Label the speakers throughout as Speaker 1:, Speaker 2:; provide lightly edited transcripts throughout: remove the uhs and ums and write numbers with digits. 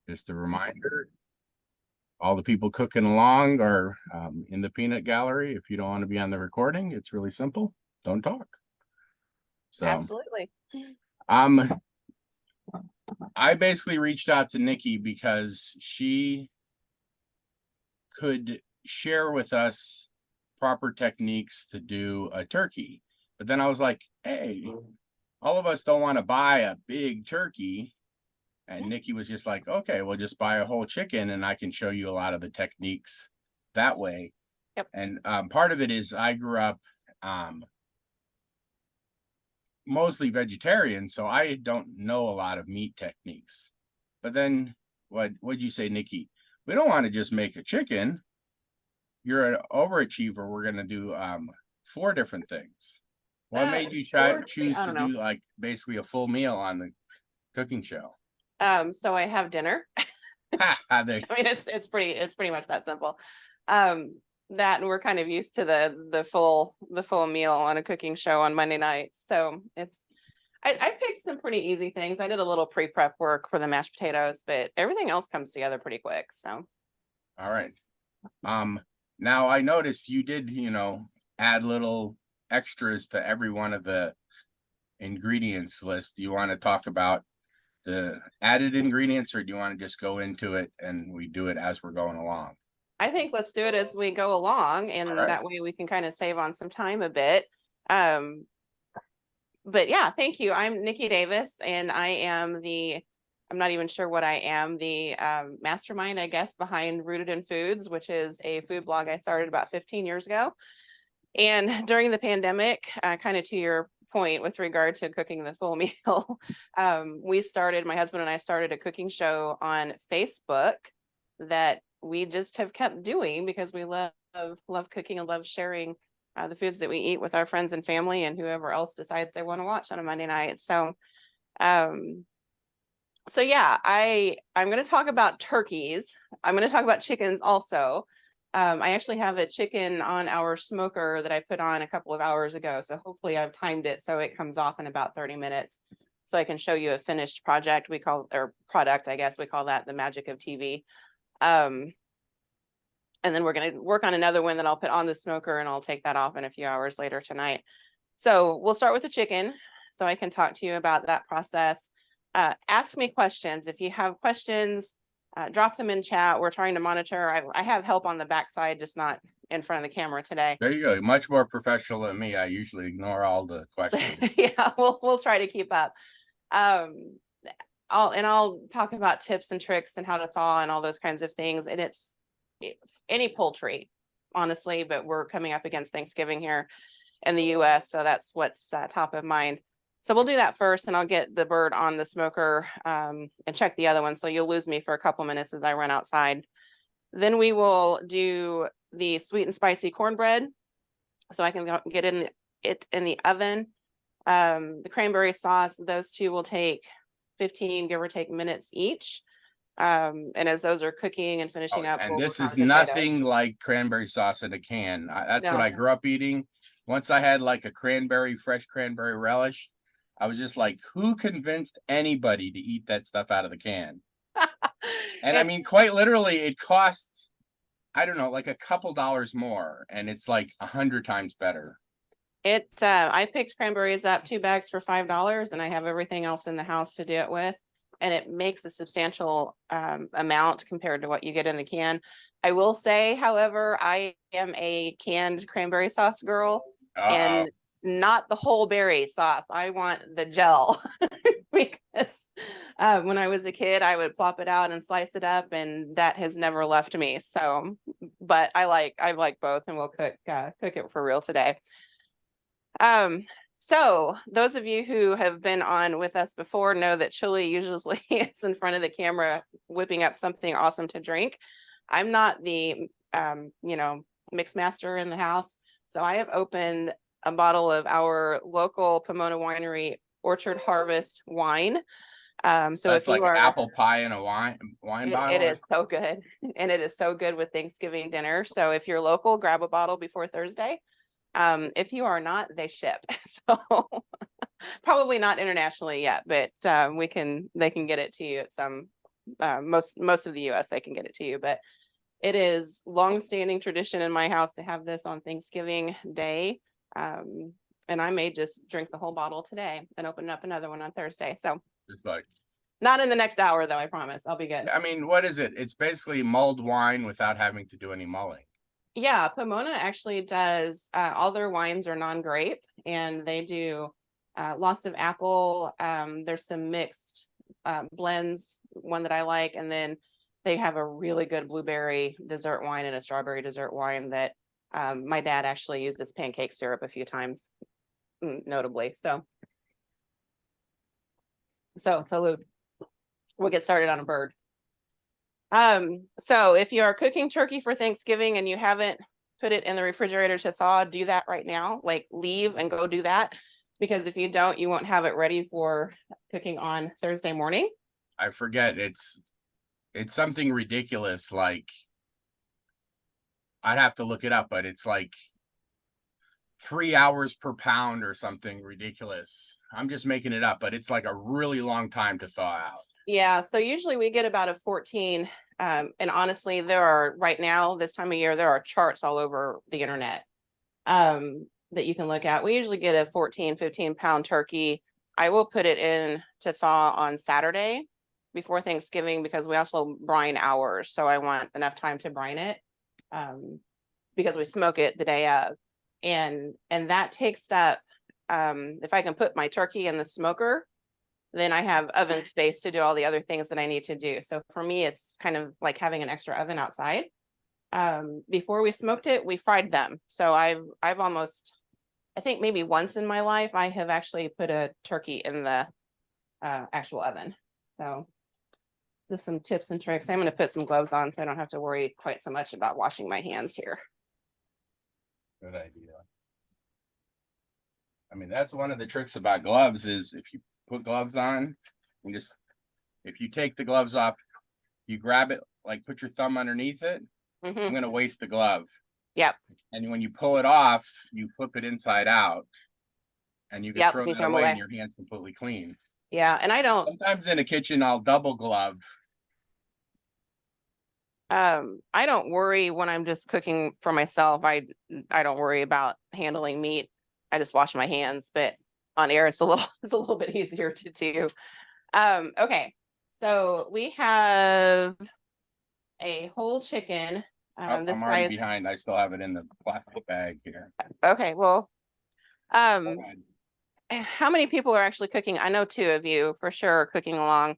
Speaker 1: Just a reminder, all the people cooking along are in the peanut gallery. If you don't want to be on the recording, it's really simple. Don't talk. So
Speaker 2: Absolutely.
Speaker 1: um I basically reached out to Nikki because she could share with us proper techniques to do a turkey. But then I was like, hey, all of us don't want to buy a big turkey. And Nikki was just like, okay, we'll just buy a whole chicken and I can show you a lot of the techniques that way.
Speaker 2: Yep.
Speaker 1: And part of it is I grew up mostly vegetarian, so I don't know a lot of meat techniques. But then what'd you say, Nikki? We don't want to just make a chicken. You're an overachiever. We're gonna do 4 different things. What made you choose to do like basically a full meal on the cooking show?
Speaker 2: So I have dinner. I mean, it's pretty much that simple. That and we're kind of used to the full meal on a cooking show on Monday nights. So I picked some pretty easy things. I did a little pre-prep work for the mashed potatoes, but everything else comes together pretty quick. So
Speaker 1: all right. Now I noticed you did, add little extras to every one of the ingredients list. Do you want to talk about the added ingredients, or do you want to just go into it and we do it as we're going along?
Speaker 2: I think let's do it as we go along, and that way we can kind of save on some time a bit. But yeah, thank you. I'm Nikki Davis, and I'm not even sure what I am, the mastermind, I guess, behind Rooted in Foods, which is a food blog I started about 15 years ago. And during the pandemic, kind of to your point with regard to cooking the full meal, my husband and I started a cooking show on Facebook that we just have kept doing because we love cooking and love sharing the foods that we eat with our friends and family and whoever else decides they want to watch on a Monday night. So yeah, I'm going to talk about turkeys. I'm going to talk about chickens also. I actually have a chicken on our smoker that I put on a couple of hours ago. So hopefully I've timed it so it comes off in about 30 minutes. So I can show you a finished product, I guess we call that the magic of TV. And then we're going to work on another one that I'll put on the smoker, and I'll take that off in a few hours later tonight. So we'll start with the chicken so I can talk to you about that process. Ask me questions. If you have questions, drop them in chat. We're trying to monitor. I have help on the backside, just not in front of the camera today.
Speaker 1: There you go. Much more professional than me. I usually ignore all the questions.
Speaker 2: Yeah, we'll try to keep up. I'll talk about tips and tricks and how to thaw and all those kinds of things. And it's any poultry, honestly, but we're coming up against Thanksgiving here in the US, so that's what's top of mind. So we'll do that first, and I'll get the bird on the smoker and check the other one. So you'll lose me for a couple minutes as I run outside. Then we will do the sweet and spicy cornbread. So I can get it in the oven. The cranberry sauce, those two will take 15, give or take, minutes each. And as those are cooking and finishing up,
Speaker 1: and this is nothing like cranberry sauce in a can. That's what I grew up eating. Once I had like a fresh cranberry relish, I was just like, who convinced anybody to eat that stuff out of the can? And I mean, quite literally, it costs, I don't know, like a couple dollars more, and it's like 100 times better.
Speaker 2: I picked cranberries up 2 bags for $5, and I have everything else in the house to do it with. And it makes a substantial amount compared to what you get in the can. I will say, however, I am a canned cranberry sauce girl. And not the whole berry sauce. I want the gel because when I was a kid, I would plop it out and slice it up, and that has never left me. So, but I like both, and we'll cook it for real today. So those of you who have been on with us before know that Chili usually is in front of the camera whipping up something awesome to drink. I'm not the mix master in the house, so I have opened a bottle of our local Pomona Winery Orchard Harvest wine. So
Speaker 1: that's like apple pie in a wine bottle.
Speaker 2: It is so good, and it is so good with Thanksgiving dinner. So if you're local, grab a bottle before Thursday. If you are not, they ship. So probably not internationally yet, but they can get it to you at some most of the US, they can get it to you, but it is long-standing tradition in my house to have this on Thanksgiving Day. And I may just drink the whole bottle today and open up another one on Thursday. So
Speaker 1: It's like,
Speaker 2: not in the next hour, though, I promise. I'll be good.
Speaker 1: I mean, what is it? It's basically mulled wine without having to do any mulling.
Speaker 2: Yeah, Pomona actually does all their wines are non-grape, and they do lots of apple. There's some mixed blends, one that I like, and then they have a really good blueberry dessert wine and a strawberry dessert wine that my dad actually used as pancake syrup a few times, notably. So salute. We'll get started on a bird. So if you are cooking turkey for Thanksgiving and you haven't put it in the refrigerator to thaw, do that right now. Like, leave and go do that, because if you don't, you won't have it ready for cooking on Thursday morning.
Speaker 1: I forget. It's something ridiculous. Like, I'd have to look it up, but it's like 3 hours per pound or something ridiculous. I'm just making it up, but it's like a really long time to thaw out.
Speaker 2: Yeah, so usually we get about a 14. And honestly, there are right now, this time of year, there are charts all over the internet that you can look at. We usually get a 14, 15-pound turkey. I will put it in to thaw on Saturday before Thanksgiving, because we also brine ours. So I want enough time to brine it because we smoke it the day of. And that takes up, if I can put my turkey in the smoker, then I have oven space to do all the other things that I need to do. So for me, it's kind of like having an extra oven outside. Before we smoked it, we fried them. So I've almost, I think maybe once in my life, I have actually put a turkey in the actual oven. So just some tips and tricks. I'm going to put some gloves on so I don't have to worry quite so much about washing my hands here.
Speaker 1: Good idea. I mean, that's one of the tricks about gloves is if you put gloves on and just, if you take the gloves off, you grab it, like put your thumb underneath it. I'm going to waste the glove.
Speaker 2: Yep.
Speaker 1: And when you pull it off, you flip it inside out and you can throw that away and your hand's completely clean.
Speaker 2: Yeah. And I don't,
Speaker 1: sometimes in the kitchen, I'll double glove.
Speaker 2: I don't worry when I'm just cooking for myself. I don't worry about handling meat. I just wash my hands, but on air, it's a little bit easier to do. Okay. So we have a whole chicken.
Speaker 1: I'm already behind. I still have it in the plastic bag here.
Speaker 2: Okay. Well, how many people are actually cooking? I know 2 of you for sure are cooking along.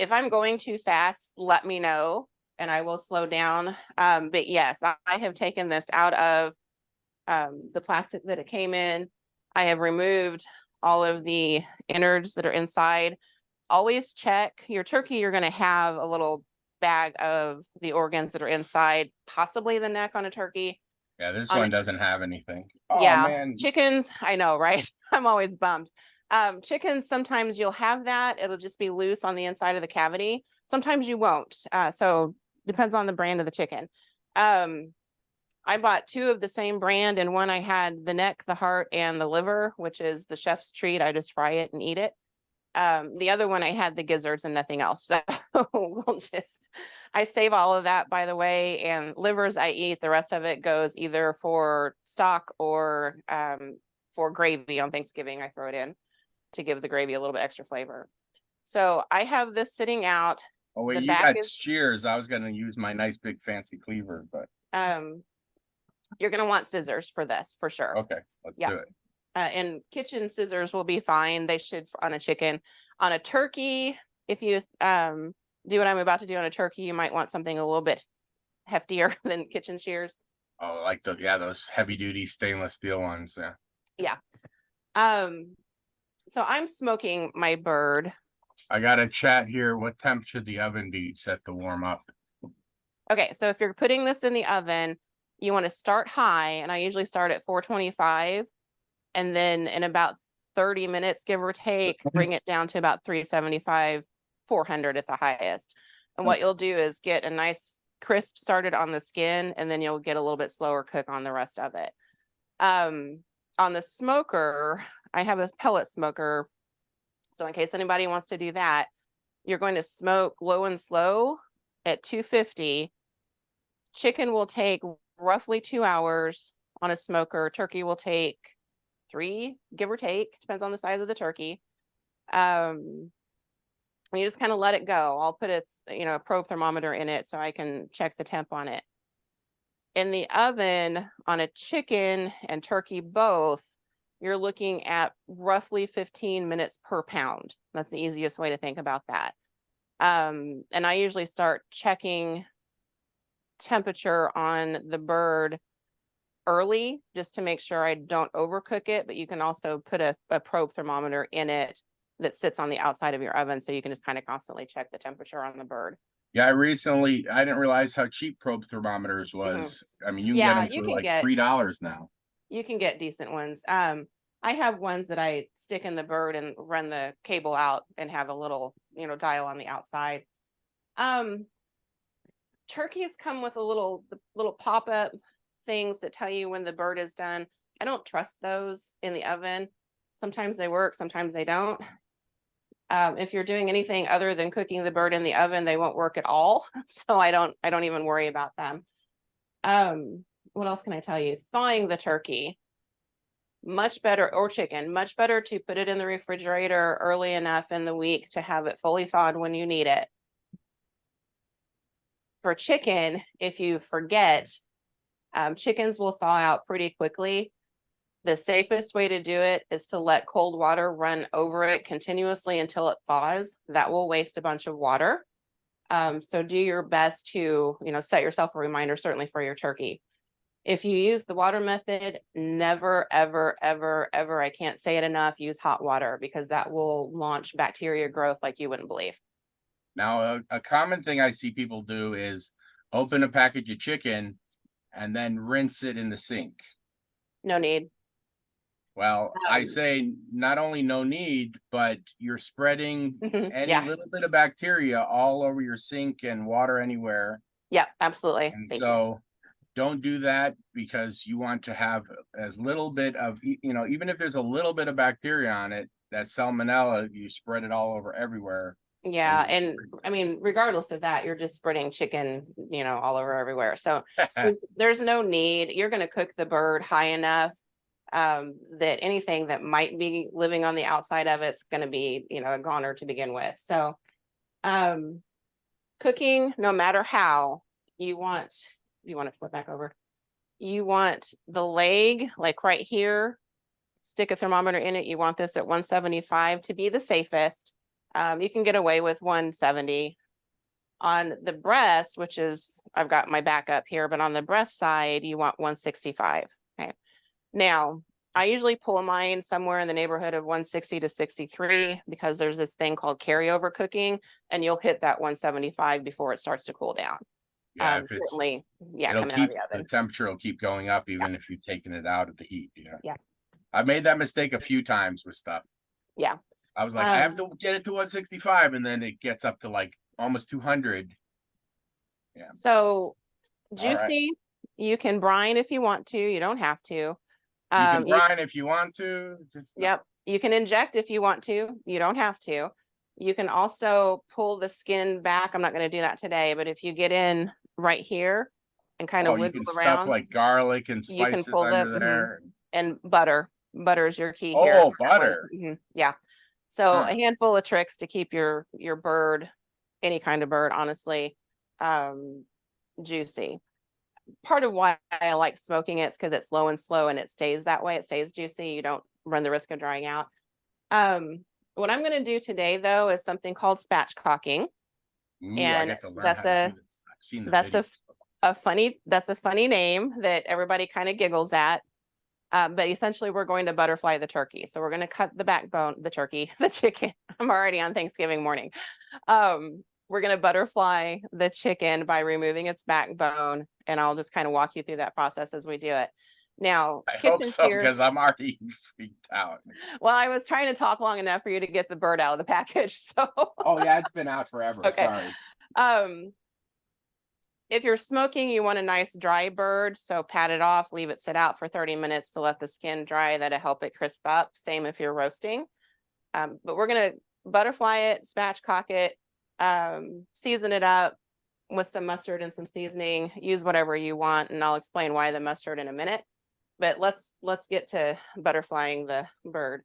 Speaker 2: If I'm going too fast, let me know and I will slow down. But yes, I have taken this out of the plastic that it came in. I have removed all of the innards that are inside. Always check your turkey. You're going to have a little bag of the organs that are inside, possibly the neck on a turkey.
Speaker 1: Yeah, this one doesn't have anything.
Speaker 2: Oh, yeah, man. Chickens, I know, right? I'm always bummed. Chickens, sometimes you'll have that. It'll just be loose on the inside of the cavity. Sometimes you won't. So depends on the brand of the chicken. I bought 2 of the same brand, and one I had the neck, the heart, and the liver, which is the chef's treat. I just fry it and eat it. The other one I had the gizzards and nothing else. So I save all of that, by the way, and livers I eat. The rest of it goes either for stock or for gravy on Thanksgiving. I throw it in to give the gravy a little bit extra flavor. So I have this sitting out.
Speaker 1: Oh wait, you got shears. I was gonna use my nice big fancy cleaver, but
Speaker 2: you're gonna want scissors for this for sure.
Speaker 1: Okay, let's do it.
Speaker 2: And kitchen scissors will be fine. They should on a chicken. On a turkey, if you do what I'm about to do on a turkey, you might want something a little bit heftier than kitchen shears.
Speaker 1: Oh, like those heavy duty stainless steel ones. Yeah.
Speaker 2: So I'm smoking my bird.
Speaker 1: I got a chat here. What temp should the oven be set to warm up?
Speaker 2: Okay, so if you're putting this in the oven, you want to start high, and I usually start at 425, and then in about 30 minutes, give or take, bring it down to about 375, 400 at the highest. And what you'll do is get a nice crisp started on the skin, and then you'll get a little bit slower cook on the rest of it. On the smoker, I have a pellet smoker. So in case anybody wants to do that, You're going to smoke low and slow at 250. Chicken will take roughly 2 hours on a smoker. Turkey will take 3, give or take, depends on the size of the turkey. You just kind of let it go. I'll put a probe thermometer in it so I can check the temp on it. In the oven on a chicken and turkey both, you're looking at roughly 15 minutes per pound. That's the easiest way to think about that. And I usually start checking temperature on the bird early just to make sure I don't overcook it, but you can also put a probe thermometer in it that sits on the outside of your oven, so you can just kind of constantly check the temperature on the bird.
Speaker 1: Yeah, I didn't realize how cheap probe thermometers was. I mean, you can get them for like $3 now.
Speaker 2: You can get decent ones. I have ones that I stick in the bird and run the cable out and have a little, dial on the outside. Turkeys come with the little pop-up things that tell you when the bird is done. I don't trust those in the oven. Sometimes they work, sometimes they don't. If you're doing anything other than cooking the bird in the oven, they won't work at all. So I don't even worry about them. What else can I tell you? Thawing the turkey, much better, or chicken, much better to put it in the refrigerator early enough in the week to have it fully thawed when you need it. For chicken, if you forget, chickens will thaw out pretty quickly. The safest way to do it is to let cold water run over it continuously until it thaws. That will waste a bunch of water. So do your best to, set yourself a reminder, certainly for your turkey. If you use the water method, never, ever, ever, ever, I can't say it enough, use hot water, because that will launch bacteria growth like you wouldn't believe.
Speaker 1: Now, a common thing I see people do is open a package of chicken and then rinse it in the sink.
Speaker 2: No need.
Speaker 1: Well, I say not only no need, but you're spreading any little bit of bacteria all over your sink and water anywhere.
Speaker 2: Yeah, absolutely.
Speaker 1: And so don't do that, because you want to have as little bit of, even if there's a little bit of bacteria on it, that salmonella, you spread it all over everywhere.
Speaker 2: Yeah. And I mean, regardless of that, you're just spreading chicken, all over everywhere. So there's no need. You're going to cook the bird high enough that anything that might be living on the outside of it's going to be, a goner to begin with. So cooking, no matter how you want to flip back over, you want the leg, like right here, stick a thermometer in it. You want this at 175 to be the safest. You can get away with 170 on the breast, which is, I've got my back up here, but on the breast side, you want 165. Okay. Now, I usually pull mine somewhere in the neighborhood of 160 to 63, because there's this thing called carryover cooking, and you'll hit that 175 before it starts to cool down.
Speaker 1: Yeah, if
Speaker 2: certainly,
Speaker 1: it'll keep the temperature will keep going up even if you've taken it out of the heat.
Speaker 2: Yeah.
Speaker 1: I've made that mistake a few times with stuff.
Speaker 2: Yeah.
Speaker 1: I was like, I have to get it to 165, and then it gets up to like almost 200. Yeah.
Speaker 2: So juicy, you can brine if you want to. You don't have to.
Speaker 1: You can brine if you want to.
Speaker 2: Yep. You can inject if you want to. You don't have to. You can also pull the skin back. I'm not going to do that today, but if you get in right here and kind of wiggle around,
Speaker 1: stuff like garlic and spices under there.
Speaker 2: And butter. Butter is your key
Speaker 1: here. Oh, butter.
Speaker 2: Yeah. So a handful of tricks to keep your bird, any kind of bird, honestly, juicy. Part of why I like smoking it is because it's low and slow and it stays that way. It stays juicy. You don't run the risk of drying out. What I'm going to do today, though, is something called spatchcocking. And that's a funny name that everybody kind of giggles at. But essentially, we're going to butterfly the turkey. So we're going to cut the backbone, the chicken. I'm already on Thanksgiving morning. We're going to butterfly the chicken by removing its backbone. And I'll just kind of walk you through that process as we do it. Now,
Speaker 1: I hope so, because I'm already freaked out.
Speaker 2: Well, I was trying to talk long enough for you to get the bird out of the package. So.
Speaker 1: Oh, yeah, it's been out forever. Okay. Sorry.
Speaker 2: If you're smoking, you want a nice dry bird. So pat it off, leave it sit out for 30 minutes to let the skin dry. That'll help it crisp up. Same if you're roasting. But we're going to butterfly it, spatchcock it. season it up with some mustard and some seasoning. Use whatever you want, and I'll explain why the mustard in a minute. But let's get to butterflying the bird.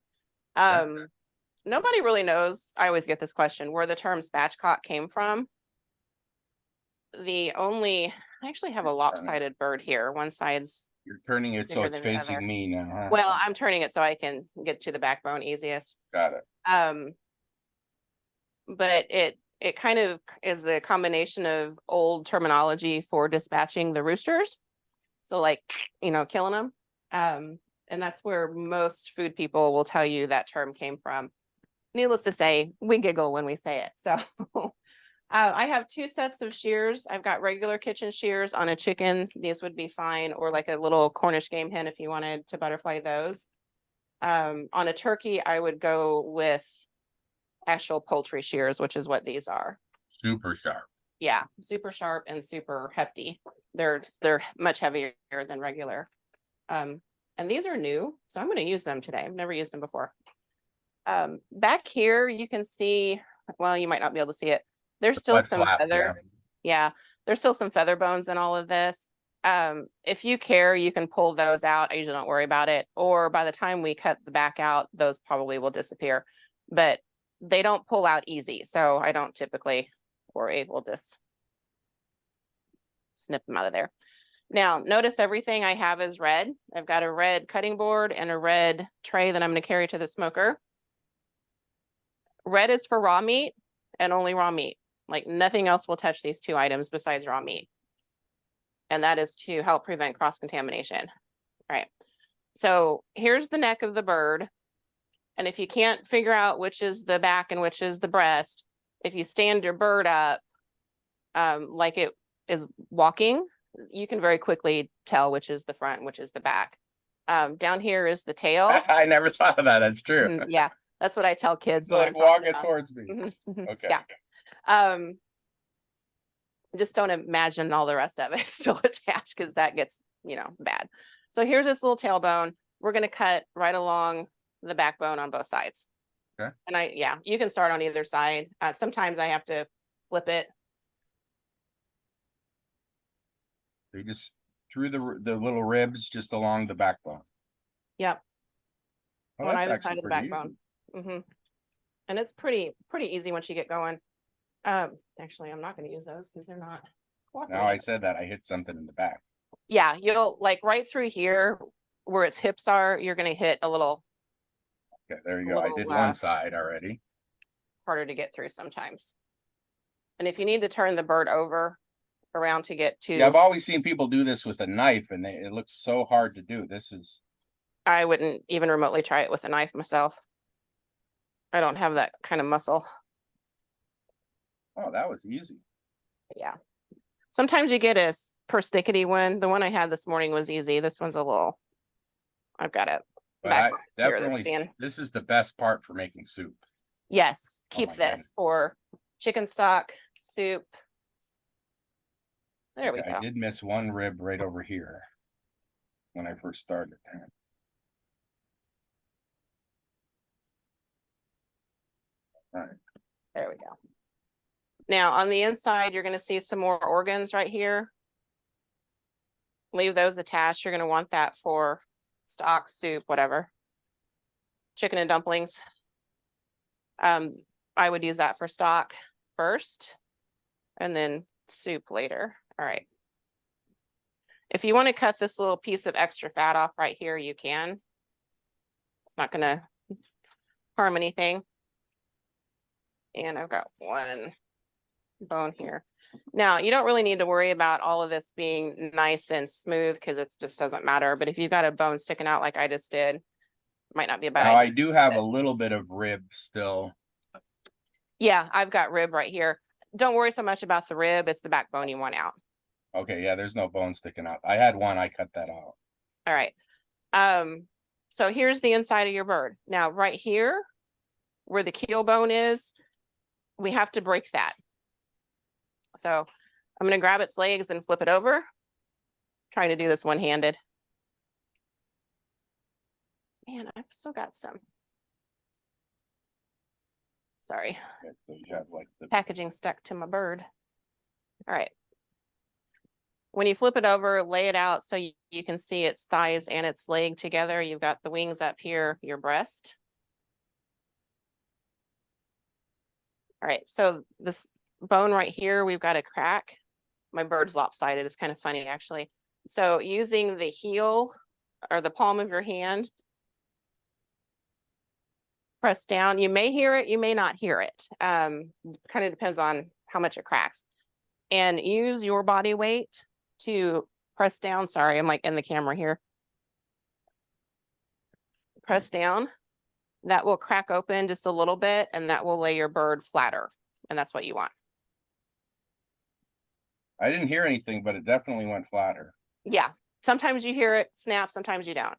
Speaker 2: Nobody really knows. I always get this question where the term spatchcock came from. I actually have a lopsided bird here. One side's
Speaker 1: You're turning it so it's facing me now, huh?
Speaker 2: Well, I'm turning it so I can get to the backbone easiest.
Speaker 1: Got it.
Speaker 2: But it kind of is the combination of old terminology for dispatching the roosters. So like, killing them. And that's where most food people will tell you that term came from. Needless to say, we giggle when we say it. So I have 2 sets of shears. I've got regular kitchen shears on a chicken. These would be fine, or like a little Cornish game hen if you wanted to butterfly those. On a turkey, I would go with actual poultry shears, which is what these are.
Speaker 1: Super sharp.
Speaker 2: Yeah, super sharp and super hefty. They're much heavier than regular. And these are new, so I'm going to use them today. I've never used them before. Back here, you can see, well, you might not be able to see it. There's still some feather. Yeah, there's still some feather bones in all of this. If you care, you can pull those out. I usually don't worry about it. Or by the time we cut the back out, those probably will disappear. But they don't pull out easy, so I don't typically worry. We'll just snip them out of there. Now, notice everything I have is red. I've got a red cutting board and a red tray that I'm going to carry to the smoker. Red is for raw meat and only raw meat. Like nothing else will touch these 2 items besides raw meat. And that is to help prevent cross-contamination. All right. So here's the neck of the bird. And if you can't figure out which is the back and which is the breast, if you stand your bird up like it is walking, you can very quickly tell which is the front and which is the back. Down here is the tail.
Speaker 1: I never thought of that. That's true.
Speaker 2: Yeah, that's what I tell kids.
Speaker 1: So like walk it towards me. Okay.
Speaker 2: Yeah. Just don't imagine all the rest of it still attached, because that gets, bad. So here's this little tailbone. We're going to cut right along the backbone on both sides.
Speaker 1: Okay.
Speaker 2: And you can start on either side. Sometimes I have to flip it.
Speaker 1: So you just threw the little ribs just along the backbone.
Speaker 2: Yep.
Speaker 1: Oh, that's actually pretty easy.
Speaker 2: And it's pretty easy once you get going. Actually, I'm not going to use those because they're not.
Speaker 1: Now I said that I hit something in the back.
Speaker 2: Yeah, you'll like right through here where its hips are, you're going to hit a little.
Speaker 1: Okay, there you go. I did one side already.
Speaker 2: Harder to get through sometimes. And if you need to turn the bird over around to get to.
Speaker 1: Yeah, I've always seen people do this with a knife, and it looks so hard to do.
Speaker 2: I wouldn't even remotely try it with a knife myself. I don't have that kind of muscle.
Speaker 1: Oh, that was easy.
Speaker 2: Yeah. Sometimes you get a persnickety one. The one I had this morning was easy. This one's a little. I've got it.
Speaker 1: Definitely, this is the best part for making soup.
Speaker 2: Yes, keep this for chicken stock, soup. There we go.
Speaker 1: I did miss one rib right over here when I first started. All right.
Speaker 2: There we go. Now on the inside, you're going to see some more organs right here. Leave those attached. You're going to want that for stock, soup, whatever. Chicken and dumplings. I would use that for stock first and then soup later. All right. If you want to cut this little piece of extra fat off right here, you can. It's not going to harm anything. And I've got one bone here. Now, you don't really need to worry about all of this being nice and smooth because it just doesn't matter. But if you've got a bone sticking out like I just did, might not be a bad idea.
Speaker 1: I do have a little bit of rib still.
Speaker 2: Yeah, I've got rib right here. Don't worry so much about the rib. It's the backbone you want out.
Speaker 1: Okay, yeah, there's no bone sticking out. I had one, I cut that out.
Speaker 2: All right. So here's the inside of your bird. Now, right here, where the keel bone is, we have to break that. So I'm going to grab its legs and flip it over. Trying to do this one-handed. Man, I've still got some. Sorry,
Speaker 1: Okay, so you have like the
Speaker 2: packaging stuck to my bird. All right. When you flip it over, lay it out so you can see its thighs and its leg together. You've got the wings up here, your breast. All right, so this bone right here, we've got a crack. My bird's lopsided. It's kind of funny, actually. So using the heel or the palm of your hand, press down. You may hear it, you may not hear it. Kind of depends on how much it cracks. And use your body weight to press down. Sorry, I'm like in the camera here. Press down. That will crack open just a little bit, and that will lay your bird flatter. And that's what you want.
Speaker 1: I didn't hear anything, but it definitely went flatter.
Speaker 2: Yeah. Sometimes you hear it snap, sometimes you don't. All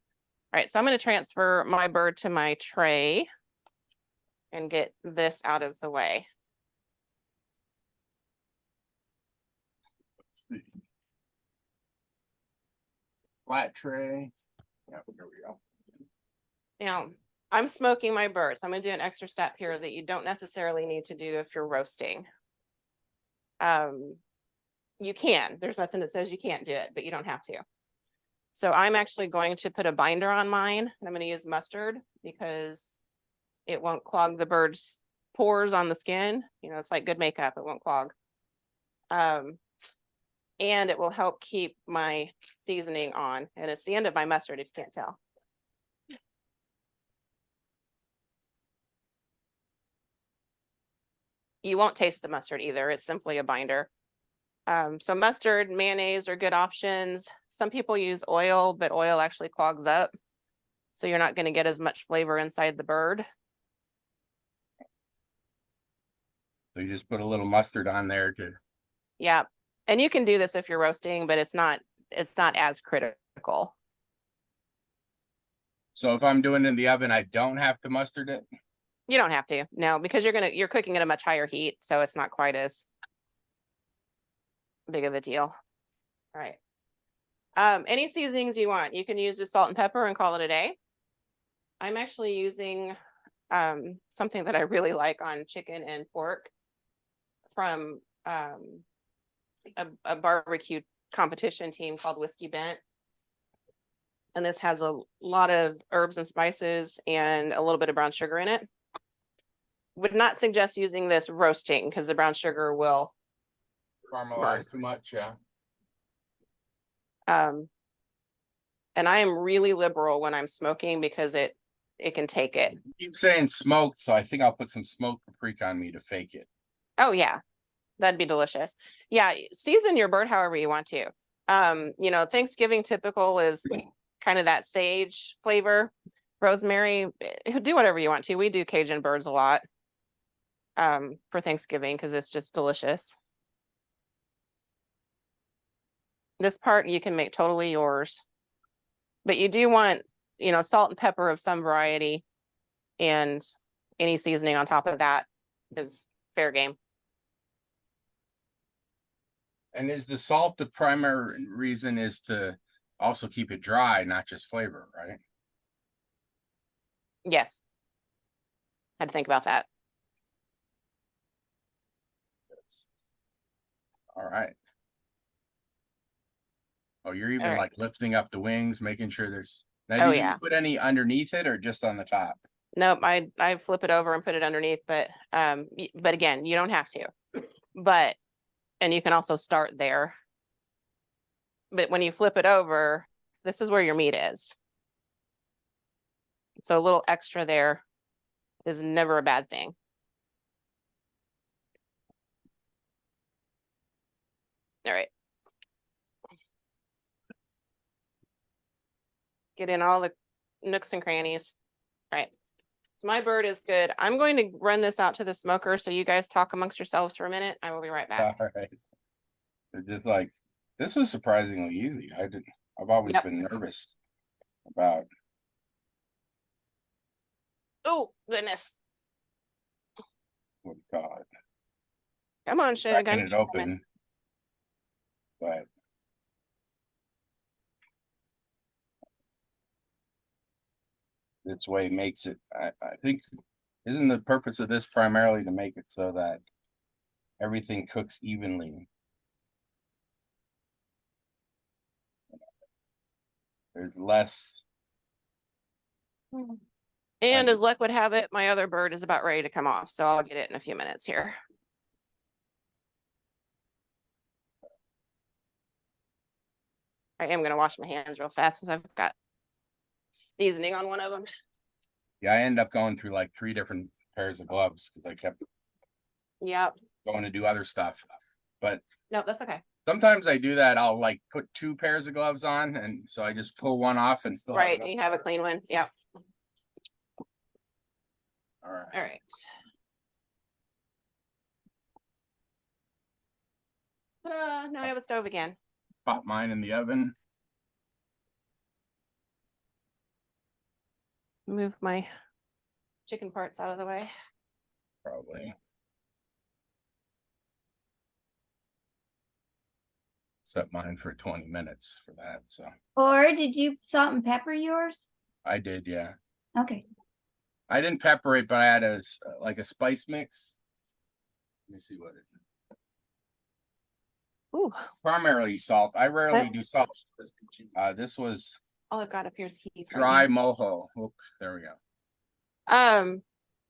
Speaker 2: right, so I'm going to transfer my bird to my tray and get this out of the way.
Speaker 1: Let's see. Flat tray. Yeah, here we go.
Speaker 2: Now, I'm smoking my bird, so I'm going to do an extra step here that you don't necessarily need to do if you're roasting. You can. There's nothing that says you can't do it, but you don't have to. So I'm actually going to put a binder on mine, and I'm going to use mustard because it won't clog the bird's pores on the skin. You know, it's like good makeup. It won't clog. And it will help keep my seasoning on. And it's the end of my mustard, if you can't tell. You won't taste the mustard either. It's simply a binder. So mustard, mayonnaise are good options. Some people use oil, but oil actually clogs up. So you're not going to get as much flavor inside the bird.
Speaker 1: So you just put a little mustard on there to.
Speaker 2: Yeah. And you can do this if you're roasting, but it's not as critical.
Speaker 1: So if I'm doing it in the oven, I don't have to mustard it?
Speaker 2: You don't have to, no, because you're cooking at a much higher heat, so it's not quite as big of a deal. All right. Any seasonings you want, you can use just salt and pepper and call it a day. I'm actually using something that I really like on chicken and pork from a barbecue competition team called Whiskey Bent. And this has a lot of herbs and spices and a little bit of brown sugar in it. Would not suggest using this roasting because the brown sugar will
Speaker 1: Caramelize too much, yeah.
Speaker 2: And I am really liberal when I'm smoking because it can take it.
Speaker 1: You keep saying smoked, so I think I'll put some smoked paprika on me to fake it.
Speaker 2: Oh yeah, that'd be delicious. Yeah, season your bird however you want to. You know, Thanksgiving typical is kind of that sage flavor. Rosemary, do whatever you want to. We do Cajun birds a lot for Thanksgiving because it's just delicious. This part you can make totally yours, but you do want, you know, salt and pepper of some variety, and any seasoning on top of that is fair game.
Speaker 1: And is the salt the primary reason is to also keep it dry, not just flavor, right?
Speaker 2: Yes. Had to think about that.
Speaker 1: All right. Oh, you're even
Speaker 2: right.
Speaker 1: like lifting up the wings, making sure there's. Now,
Speaker 2: Oh,
Speaker 1: did
Speaker 2: yeah.
Speaker 1: you put any underneath it or just on the top?
Speaker 2: Nope, I flip it over and put it underneath, but again, you don't have to. But and you can also start there. But when you flip it over, this is where your meat is. So a little extra there is never a bad thing. All right. Get in all the nooks and crannies. All right. So my bird is good. I'm going to run this out to the smoker so you guys talk amongst yourselves for a minute. I will be right back.
Speaker 1: All right. They're just like, this was surprisingly easy. I've always been nervous about.
Speaker 2: Oh, goodness.
Speaker 1: Oh God.
Speaker 2: Come on, Sugar.
Speaker 1: Cracking it open. But this way makes it, I think Isn't the purpose of this primarily to make it so that everything cooks evenly? There's less.
Speaker 2: And as luck would have it, my other bird is about ready to come off, so I'll get it in a few minutes here. I am gonna wash my hands real fast because I've got seasoning on one of them.
Speaker 1: Yeah, I end up going through like 3 different pairs of gloves because I kept
Speaker 2: Yep.
Speaker 1: going to do other stuff. But
Speaker 2: No, that's okay.
Speaker 1: sometimes I do that. I'll like put 2 pairs of gloves on, and so I just pull one off and still
Speaker 2: Right,
Speaker 1: have it
Speaker 2: you have a clean one. Yep.
Speaker 1: All right.
Speaker 2: All right. Ta-da! Now I have a stove again.
Speaker 1: Pop mine in the oven.
Speaker 2: Move my chicken parts out of the way.
Speaker 1: Probably. Set mine for 20 minutes for that. So
Speaker 3: Or did you salt and pepper yours?
Speaker 1: I did, yeah.
Speaker 3: Okay.
Speaker 1: I didn't pepper it, but I had like a spice mix. Let me see what it.
Speaker 2: Ooh,
Speaker 1: Primarily salt. I rarely
Speaker 2: What?
Speaker 1: do salt. This was
Speaker 2: all I've got up here is heat.
Speaker 1: dry mojo. Oop, there we go.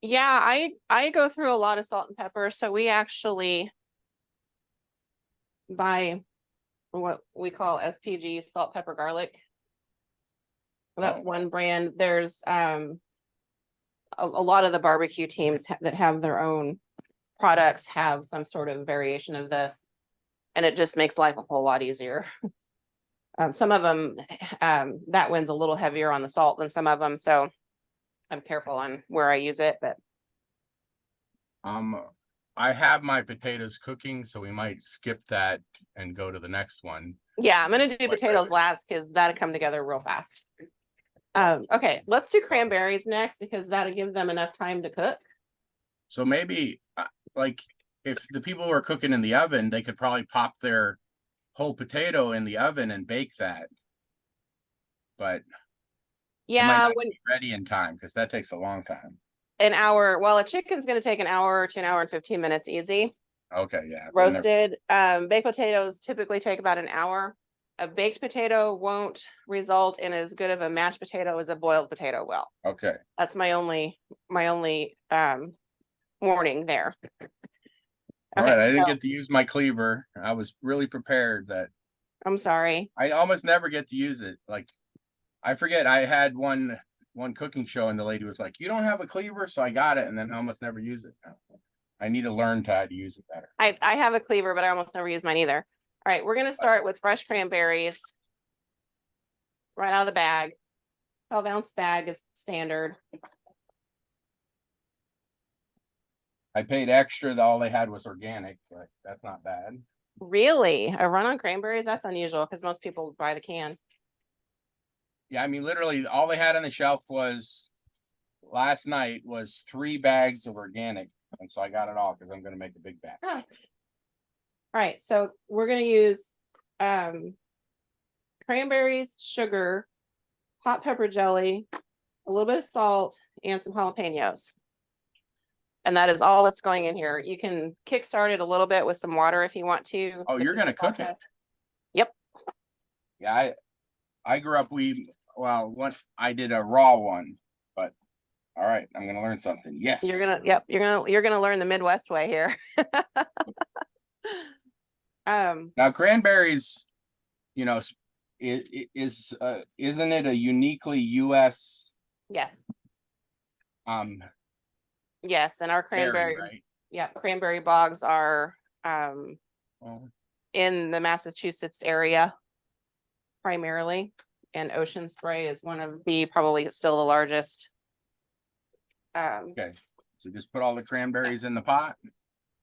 Speaker 2: Yeah, I go through a lot of salt and pepper, so we actually buy what we call SPG, salt, pepper, garlic. That's
Speaker 1: Oh.
Speaker 2: one brand. There's a lot of the barbecue teams that have their own products have some sort of variation of this, and it just makes life a whole lot easier. Some of them, that one's a little heavier on the salt than some of them, so I'm careful on where I use it, but
Speaker 1: I have my potatoes cooking, so we might skip that and go to the next one.
Speaker 2: yeah, I'm gonna do
Speaker 1: Quite
Speaker 2: potatoes
Speaker 1: ready.
Speaker 2: last because that'll come together real fast. Okay, let's do cranberries next because that'll give them enough time to cook.
Speaker 1: So maybe like if the people who are cooking in the oven, they could probably pop their whole potato in the oven and bake that. But it might
Speaker 2: Yeah,
Speaker 1: not
Speaker 2: when
Speaker 1: be ready in time because that takes a long time.
Speaker 2: an hour, well, a chicken's gonna take an hour to an hour and 15 minutes easy.
Speaker 1: Okay, yeah.
Speaker 2: Roasted, baked potatoes typically take about an hour. A baked potato won't result in as good of a mashed potato as a boiled potato will.
Speaker 1: Okay.
Speaker 2: That's my only warning there.
Speaker 1: All right. I didn't
Speaker 2: so-
Speaker 1: get to use my cleaver. I was really prepared that
Speaker 2: I'm sorry.
Speaker 1: I almost never get to use it. Like I forget I had one cooking show and the lady was like, "You don't have a cleaver?" So I got it and then I almost never use it. I need to learn how to use it better.
Speaker 2: I have a cleaver, but I almost never use mine either. All right, we're gonna start with fresh cranberries. Right out of the bag. 12-ounce bag is standard.
Speaker 1: I paid extra. All they had was organic, but that's not bad.
Speaker 2: Really? A run on cranberries? That's unusual because most people buy the can.
Speaker 1: Yeah, I mean, literally all they had on the shelf was last night was 3 bags of organic. And so I got it all because I'm going to make a big batch.
Speaker 2: Oh. All right, so we're gonna use cranberries, sugar, hot pepper jelly, a little bit of salt, and some jalapenos. And that is all that's going in here. You can kickstart it a little bit with some water if you want to.
Speaker 1: Oh, you're going to cook it?
Speaker 2: Yep.
Speaker 1: Yeah, I grew up, once I did a raw one, but all right, I'm going to learn something. Yes.
Speaker 2: You're gonna learn the Midwest way here.
Speaker 1: Now cranberries, you know, isn't it a uniquely US
Speaker 2: Yes. Yes, and our cranberry,
Speaker 1: berry, right?
Speaker 2: yeah, cranberry bogs are
Speaker 1: Oh,
Speaker 2: in the Massachusetts area primarily, and Ocean Spray is one of the probably still the largest.
Speaker 1: okay. So just put all the cranberries in the pot.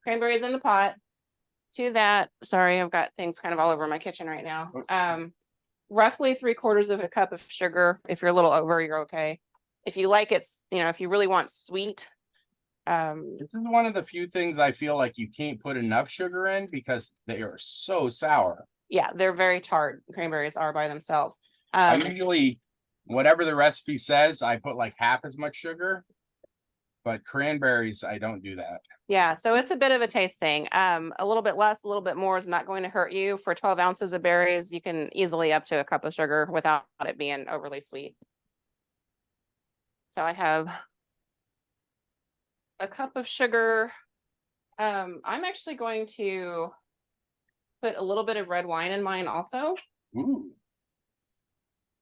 Speaker 2: Cranberries in the pot. To that, sorry, I've got things kind of all over my kitchen right now. Roughly 3/4 of a cup of sugar. If you're a little over, you're okay. If you like it, if you really want sweet.
Speaker 1: This is one of the few things I feel like you can't put enough sugar in because they are so sour.
Speaker 2: Yeah, they're very tart. Cranberries are by themselves.
Speaker 1: I usually, whatever the recipe says, I put like half as much sugar. But cranberries, I don't do that.
Speaker 2: Yeah, so it's a bit of a taste thing. A little bit less, a little bit more is not going to hurt you. For 12 ounces of berries, you can easily up to a cup of sugar without it being overly sweet. So I have a cup of sugar. I'm actually going to put a little bit of red wine in mine also.
Speaker 1: Ooh.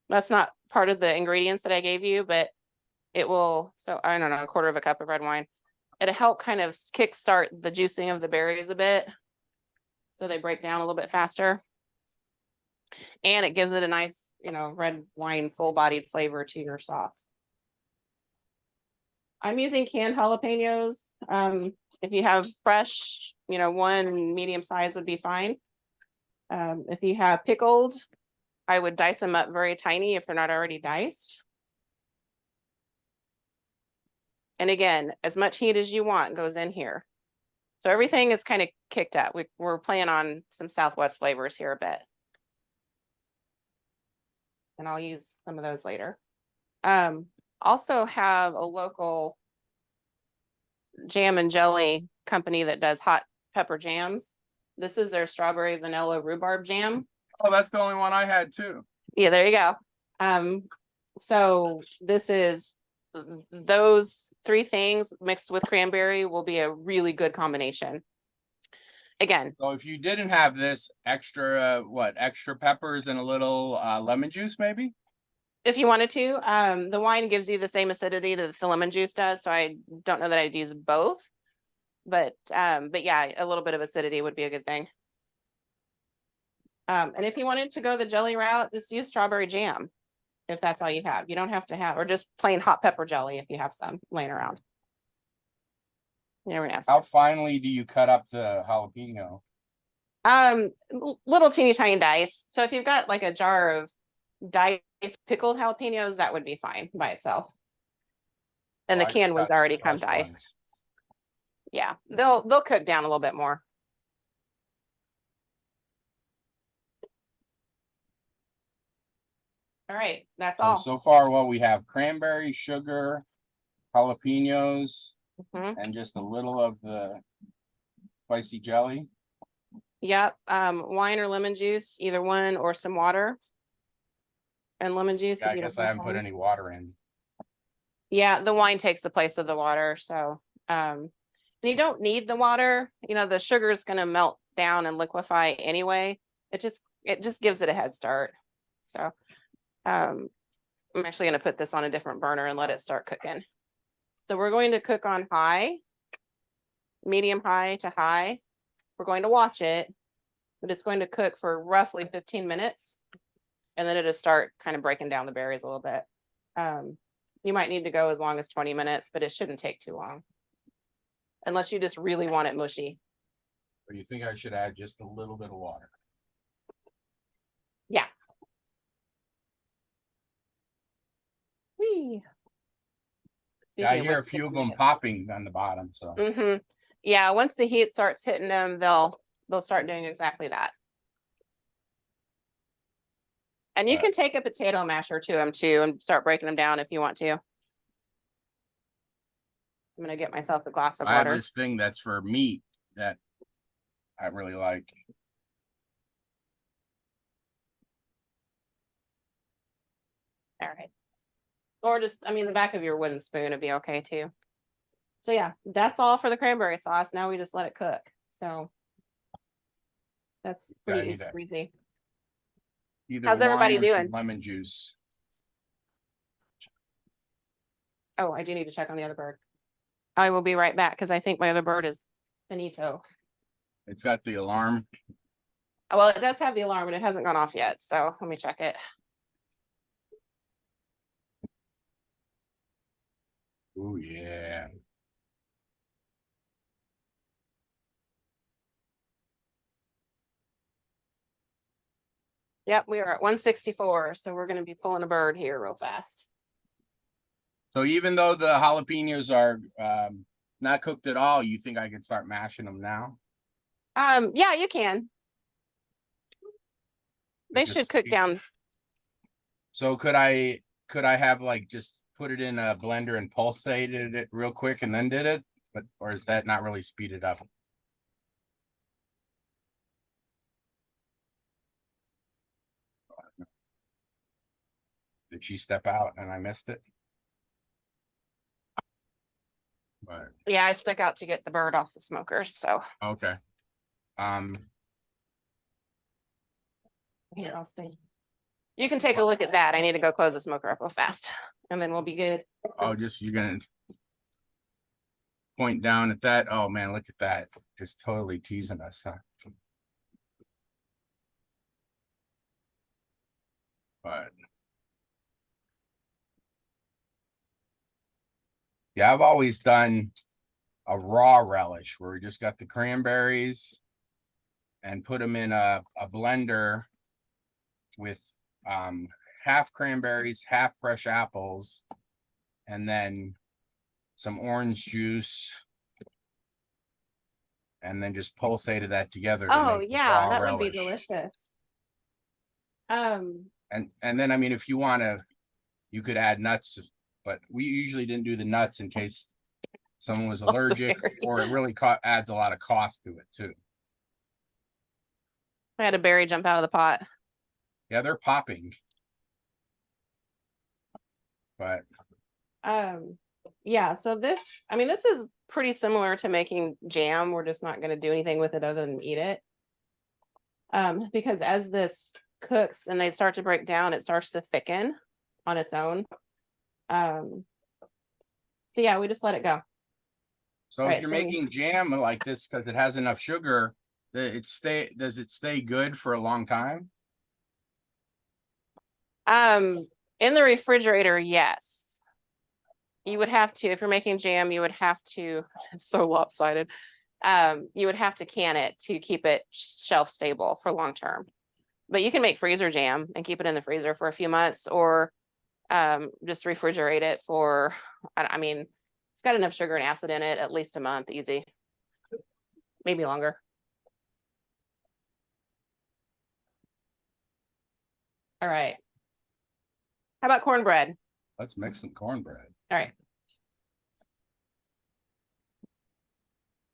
Speaker 2: That's not part of the ingredients that I gave you, but it will, so I don't know, a quarter of a cup of red wine. It'll help kind of kickstart the juicing of the berries a bit, so they break down a little bit faster. And it gives it a nice, red wine, full-bodied flavor to your sauce. I'm using canned jalapenos. If you have fresh, one medium size would be fine. If you have pickled, I would dice them up very tiny if they're not already diced. And again, as much heat as you want goes in here. So everything is kind of kicked up. We're playing on some Southwest flavors here a bit. And I'll use some of those later. Also have a local jam and jelly company that does hot pepper jams. This is their strawberry vanilla rhubarb jam.
Speaker 1: Oh, that's the only one I had too.
Speaker 2: Yeah, there you go. So this is those three things mixed with cranberry will be a really good combination. Again,
Speaker 1: So if you didn't have this extra, extra peppers and a little lemon juice, maybe?
Speaker 2: if you wanted to, the wine gives you the same acidity that the lemon juice does, so I don't know that I'd use both. But yeah, a little bit of acidity would be a good thing. And if you wanted to go the jelly route, just use strawberry jam. If that's all you have, you don't have to have, or just plain hot pepper jelly if you have some laying around. You never ask.
Speaker 1: How finely do you cut up the jalapeno?
Speaker 2: Little teeny tiny dice. So if you've got like a jar of diced pickled jalapenos, that would be fine by itself. And the
Speaker 1: I
Speaker 2: canned ones
Speaker 1: got some
Speaker 2: already come
Speaker 1: fresh
Speaker 2: diced.
Speaker 1: ones.
Speaker 2: Yeah, they'll cook down a little bit more. All right, that's all.
Speaker 1: So far, well, we have cranberry, sugar, jalapenos, and just a little of the spicy jelly.
Speaker 2: Yep, wine or lemon juice, either one, or some water. And lemon juice.
Speaker 1: Yeah, I guess I haven't put any water in.
Speaker 2: Yeah, the wine takes the place of the water. So, and you don't need the water. The sugar is going to melt down and liquefy anyway. It just gives it a head start. So, I'm actually going to put this on a different burner and let it start cooking. So we're going to cook on high, medium high to high. We're going to watch it, but it's going to cook for roughly 15 minutes. And then it'll start kind of breaking down the berries a little bit. You might need to go as long as 20 minutes, but it shouldn't take too long. Unless you just really want it mushy.
Speaker 1: Or you think I should add just a little bit of water?
Speaker 2: Yeah. Whee.
Speaker 1: Yeah, I hear a few of them popping on the bottom. So
Speaker 2: yeah, once the heat starts hitting them, they'll start doing exactly that. And you can take a potato masher to them too and start breaking them down if you want to. I'm gonna get myself a glass of water.
Speaker 1: I have this thing that's for meat that I really like.
Speaker 2: All right. Or just, the back of your wooden spoon would be okay too. So yeah, that's all for the cranberry sauce. Now we just let it cook. So that's pretty easy. How's everybody doing?
Speaker 1: Lemon juice.
Speaker 2: Oh, I do need to check on the other bird. I will be right back because I think my other bird is finito.
Speaker 1: It's got the alarm.
Speaker 2: Oh, well, it does have the alarm, but it hasn't gone off yet. So let me check it.
Speaker 1: Oh, yeah.
Speaker 2: Yep, we are at 164. So we're going to be pulling a bird here real fast.
Speaker 1: So even though the jalapenos are not cooked at all, you think I can start mashing them now?
Speaker 2: Yeah, you can. They should cook down.
Speaker 1: So could I have like just put it in a blender and pulsated it real quick and then did it? But, or is that not really speeded up? Did she step out and I missed it? But,
Speaker 2: Yeah, I stuck out to get the bird off the smokers, so
Speaker 1: okay.
Speaker 2: here, I'll stay. You can take a look at that. I need to go close the smoker up real fast and then we'll be good.
Speaker 1: Oh, just, you're gonna point down at that? Oh, man, look at that. Just totally teasing us, huh? But yeah, I've always done a raw relish where we just got the cranberries and put them in a blender with half cranberries, half fresh apples, and then some orange juice, and then just pulsated that together to
Speaker 2: Oh,
Speaker 1: make the
Speaker 2: yeah,
Speaker 1: raw
Speaker 2: that would be
Speaker 1: relish.
Speaker 2: delicious.
Speaker 1: And then I mean, if you want to, you could add nuts, but we usually didn't do the nuts in case someone was
Speaker 2: Smells the
Speaker 1: allergic,
Speaker 2: berry.
Speaker 1: or it really adds a lot of cost to it too.
Speaker 2: I had a berry jump out of the pot.
Speaker 1: Yeah, they're popping. But
Speaker 2: Yeah, so this, I mean, this is pretty similar to making jam. We're just not going to do anything with it other than eat it. Because as this cooks and they start to break down, it starts to thicken on its own. So yeah, we just let it go.
Speaker 1: so
Speaker 2: Right,
Speaker 1: if you're
Speaker 2: so-
Speaker 1: making jam like this because it has enough sugar, does it stay good for a long time?
Speaker 2: In the refrigerator, yes. You would have to, if you're making jam, you would have to, it's so lopsided. You would have to can it to keep it shelf stable for long term. But you can make freezer jam and keep it in the freezer for a few months, or just refrigerate it for, I mean, it's got enough sugar and acid in it, at least a month, easy. Maybe longer. All right. How about cornbread?
Speaker 1: Let's mix some cornbread.
Speaker 2: All right.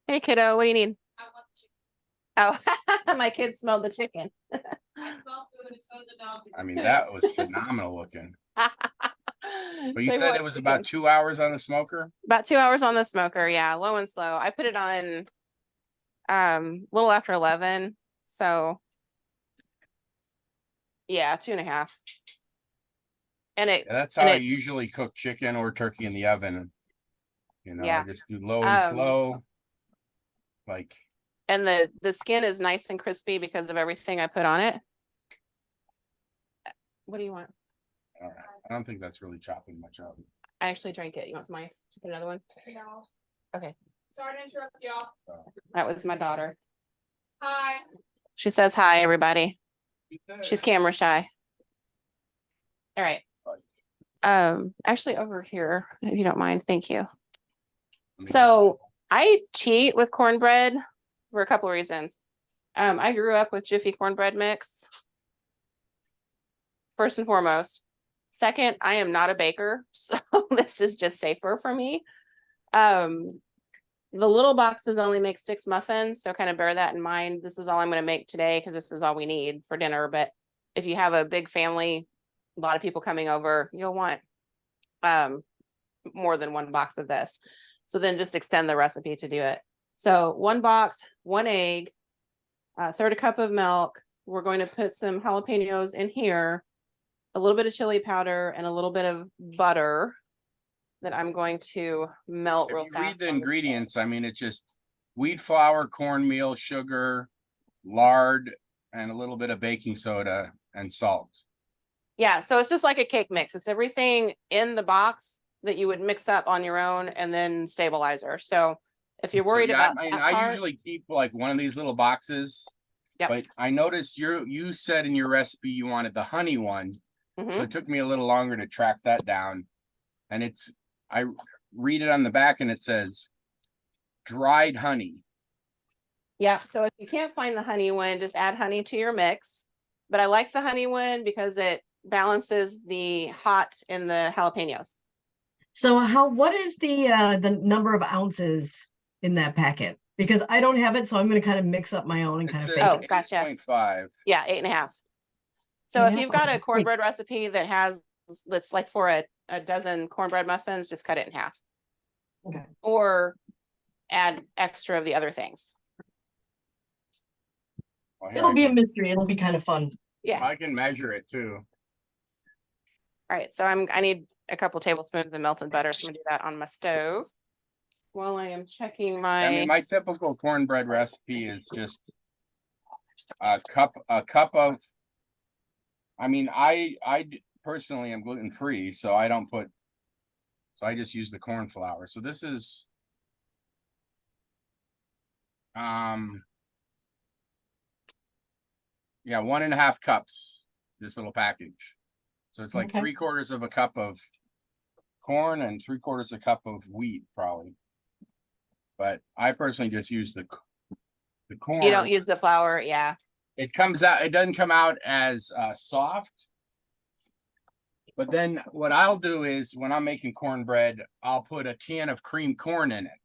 Speaker 2: Hey kiddo, what do you need? Oh, my kid smelled the chicken.
Speaker 1: I mean, that was phenomenal looking. But you
Speaker 2: They
Speaker 1: said
Speaker 2: want
Speaker 1: it was about
Speaker 2: chicken.
Speaker 1: 2 hours on the smoker?
Speaker 2: About 2 hours on the smoker, yeah, low and slow. I put it on a little after 11, so yeah, 2.5. And it
Speaker 1: Yeah, that's
Speaker 2: and
Speaker 1: how I
Speaker 2: it-
Speaker 1: usually cook chicken or turkey in the oven. You know,
Speaker 2: Yeah.
Speaker 1: I just do low and
Speaker 2: Um,
Speaker 1: slow. Like,
Speaker 2: and the skin is nice and crispy because of everything I put on it. What do you want?
Speaker 1: all right. I don't think that's really chopping much up.
Speaker 2: I actually drank it. You want some ice? Get another one?
Speaker 4: No.
Speaker 2: Okay.
Speaker 4: Sorry to interrupt y'all.
Speaker 2: That was my daughter.
Speaker 4: Hi.
Speaker 2: She says hi, everybody. She's camera shy. All right. Actually over here, if you don't mind, thank you. So I cheat with cornbread for a couple of reasons. I grew up with Jiffy cornbread mix. First and foremost. Second, I am not a baker, so this is just safer for me. The little boxes only make 6 muffins, so kind of bear that in mind. This is all I'm going to make today because this is all we need for dinner. But if you have a big family, a lot of people coming over, you'll want more than 1 box of this. So then just extend the recipe to do it. So 1 box, 1 egg, 1/3 cup of milk. We're going to put some jalapenos in here, a little bit of chili powder, and a little bit of butter that I'm going to melt
Speaker 1: if
Speaker 2: real
Speaker 1: you
Speaker 2: fast.
Speaker 1: read the
Speaker 2: on the stove.
Speaker 1: ingredients, I mean, it's just wheat flour, cornmeal, sugar, lard, and a little bit of baking soda and salt.
Speaker 2: Yeah, so it's just like a cake mix. It's everything in the box that you would mix up on your own and then stabilizer. So if you're worried
Speaker 1: So, yeah,
Speaker 2: about
Speaker 1: I mean,
Speaker 2: that
Speaker 1: I
Speaker 2: part,
Speaker 1: usually keep like one of these little boxes.
Speaker 2: Yep.
Speaker 1: But I noticed you said in your recipe you wanted the honey one.
Speaker 2: Mhm.
Speaker 1: So it took me a little longer to track that down. And I read it on the back and it says dried honey.
Speaker 2: Yeah, so if you can't find the honey one, just add honey to your mix. But I like the honey one because it balances the hot in the jalapenos.
Speaker 5: So what is the number of ounces in that packet? Because I don't have it, so I'm gonna kind of mix up my own and
Speaker 1: It
Speaker 5: kind of
Speaker 1: says
Speaker 5: base
Speaker 2: Oh,
Speaker 5: it.
Speaker 2: gotcha.
Speaker 1: 8.5.
Speaker 2: Yeah, 8.5. So if
Speaker 5: Yeah,
Speaker 2: you've got
Speaker 5: okay.
Speaker 2: a cornbread recipe that's like for a dozen cornbread muffins, just cut it in half.
Speaker 5: Okay.
Speaker 2: Or add extra of the other things.
Speaker 1: Well, here
Speaker 5: It'll be a
Speaker 1: can,
Speaker 5: mystery. It'll be kind of fun.
Speaker 2: Yeah.
Speaker 1: I can measure it too.
Speaker 2: All right. So I need a couple tablespoons of melted butter. So I'm gonna do that on my stove. While I am checking
Speaker 1: I mean, my typical cornbread recipe is just a cup of, I mean, I personally am gluten free, so I don't put, so I just use the corn flour. So this is, yeah, 1.5 cups, this little package. So it's like
Speaker 5: Okay.
Speaker 1: 3/4 of a cup of corn and 3/4 a cup of wheat, probably. But I personally just use the corn.
Speaker 2: You don't use the flour, yeah.
Speaker 1: It comes out, it doesn't come out as soft. But then what I'll do is when I'm making cornbread, I'll put a can of cream corn in it.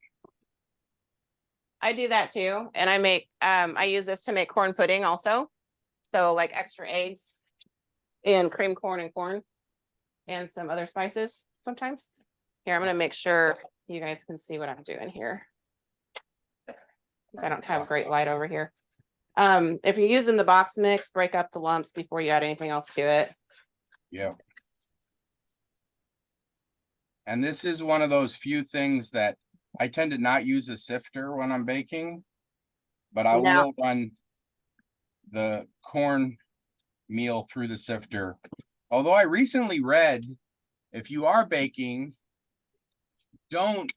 Speaker 2: I do that too. And I use this to make corn pudding also. So like extra eggs and cream corn and some other spices sometimes. Here, I'm gonna make sure you guys can see what I'm doing here. Because I don't have great light over here. If you're using the box mix, break up the lumps before you add anything else to it.
Speaker 1: Yeah. And this is one of those few things that I tend to not use a sifter when I'm baking, but I
Speaker 2: No.
Speaker 1: will run the corn meal through the sifter. Although I recently read, if you are baking, don't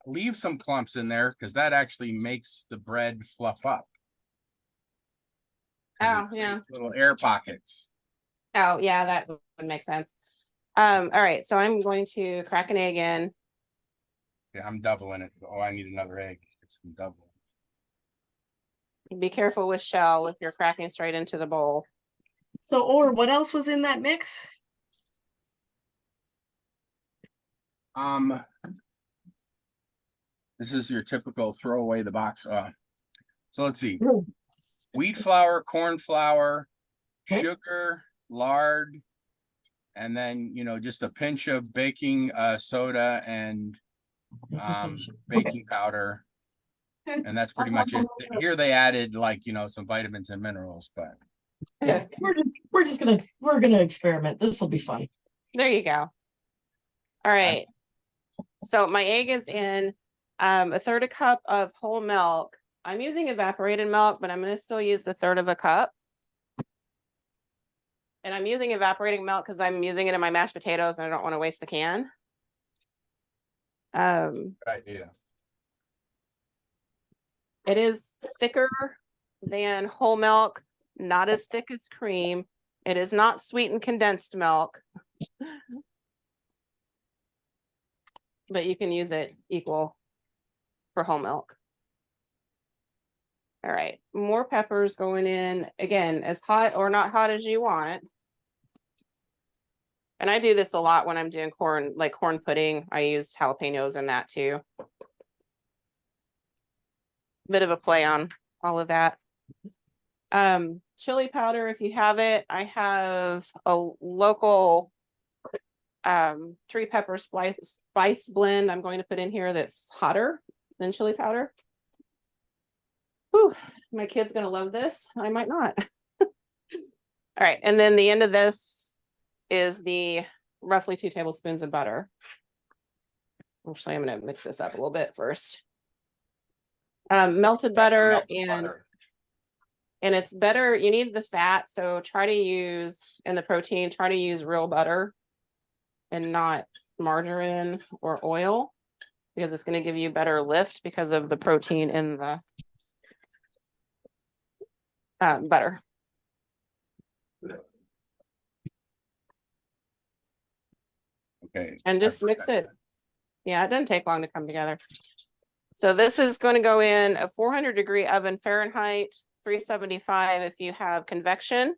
Speaker 1: leave some clumps in there because that actually makes the bread fluff up.
Speaker 2: Oh, yeah.
Speaker 1: Little air pockets.
Speaker 2: Oh, yeah, that would make sense. All right, so I'm going to crack an egg in.
Speaker 1: Yeah, I'm doubling it. Oh, I need another egg. It's double.
Speaker 2: Be careful with shell if you're cracking straight into the bowl.
Speaker 5: So, or what else was in that mix?
Speaker 1: This is your typical throw away the box. So let's see.
Speaker 5: Hmm.
Speaker 1: Wheat flour, corn flour,
Speaker 5: Okay.
Speaker 1: sugar, lard, and then just a pinch of baking soda and baking powder.
Speaker 5: Okay.
Speaker 1: And that's pretty much it. Here they added some vitamins and minerals, but
Speaker 5: Yeah, we're gonna experiment. This will be fun.
Speaker 2: There you go. All right. So my egg is in 1/3 cup of whole milk. I'm using evaporated milk, but I'm going to still use the 1/3 cup. And I'm using evaporating milk because I'm using it in my mashed potatoes and I don't want to waste the can.
Speaker 1: good idea.
Speaker 2: It is thicker than whole milk, not as thick as cream. It is not sweetened condensed milk. But you can use it equal for whole milk. All right, more peppers going in, again, as hot or not hot as you want. And I do this a lot when I'm doing corn pudding. I use jalapenos in that too. Bit of a play on all of that. Chili powder, if you have it. I have a local 3-pepper spice blend I'm going to put in here that's hotter than chili powder. Whew, my kid's gonna love this. I might not. All right, and then the end of this is the roughly 2 tablespoons of butter. Actually, I'm gonna mix this up a little bit first. Melted butter and it's better. You need the fat, so try to use in the protein. Try to use real butter and not margarine or oil because it's going to give you better lift because of the protein in the butter.
Speaker 1: Okay.
Speaker 2: And just mix it. Yeah, it doesn't take long to come together. So this is going to go in a 400-degree oven Fahrenheit, 375 if you have convection.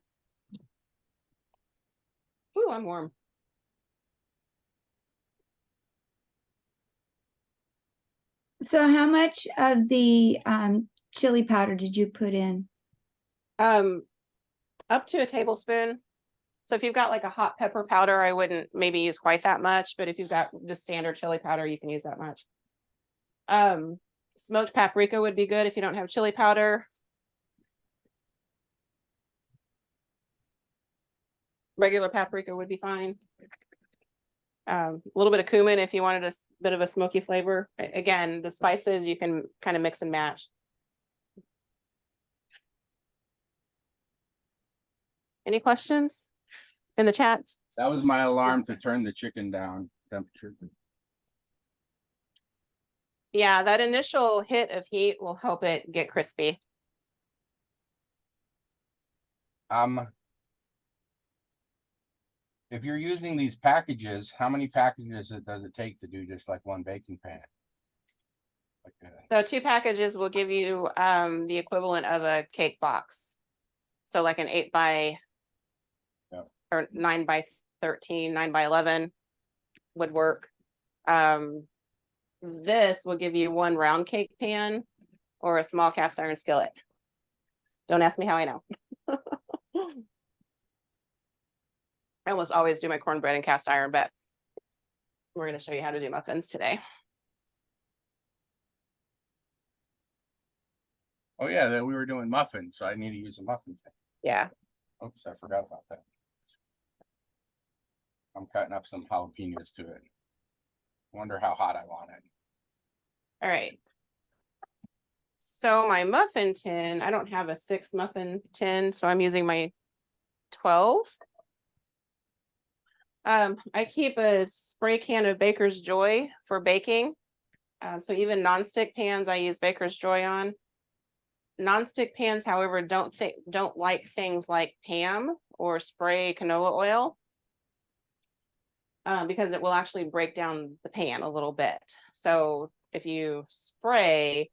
Speaker 2: Ooh, I'm warm.
Speaker 3: So how much of the chili powder did you put in?
Speaker 2: Up to a tablespoon. So if you've got like a hot pepper powder, I wouldn't maybe use quite that much, but if you've got just standard chili powder, you can use that much. Smoked paprika would be good if you don't have chili powder. Regular paprika would be fine. A little bit of cumin if you wanted a bit of a smoky flavor. Again, the spices you can kind of mix and match. Any questions in the chat?
Speaker 1: That was my alarm to turn the chicken down temperature.
Speaker 2: Yeah, that initial hit of heat will help it get crispy.
Speaker 1: If you're using these packages, how many packages does it take to do just like one baking pan?
Speaker 2: So 2 packages will give you the equivalent of a cake box. So like an 8 by or 9 by 13, 9 by 11 would work. This will give you 1 round cake pan or a small cast iron skillet. Don't ask me how I know. I almost always do my cornbread in cast iron, but we're going to show you how to do muffins today.
Speaker 1: Oh yeah, that we were doing muffins, so I need to use a muffin tin.
Speaker 2: Yeah.
Speaker 1: Oops, I forgot about that. I'm cutting up some jalapenos to it. Wonder how hot I want it.
Speaker 2: All right. So my muffin tin, I don't have a 6 muffin tin, so I'm using my 12. I keep a spray can of Baker's Joy for baking. So even nonstick pans I use Baker's Joy on. Nonstick pans, however, don't like things like Pam or spray canola oil. Because it will actually break down the pan a little bit. So if you spray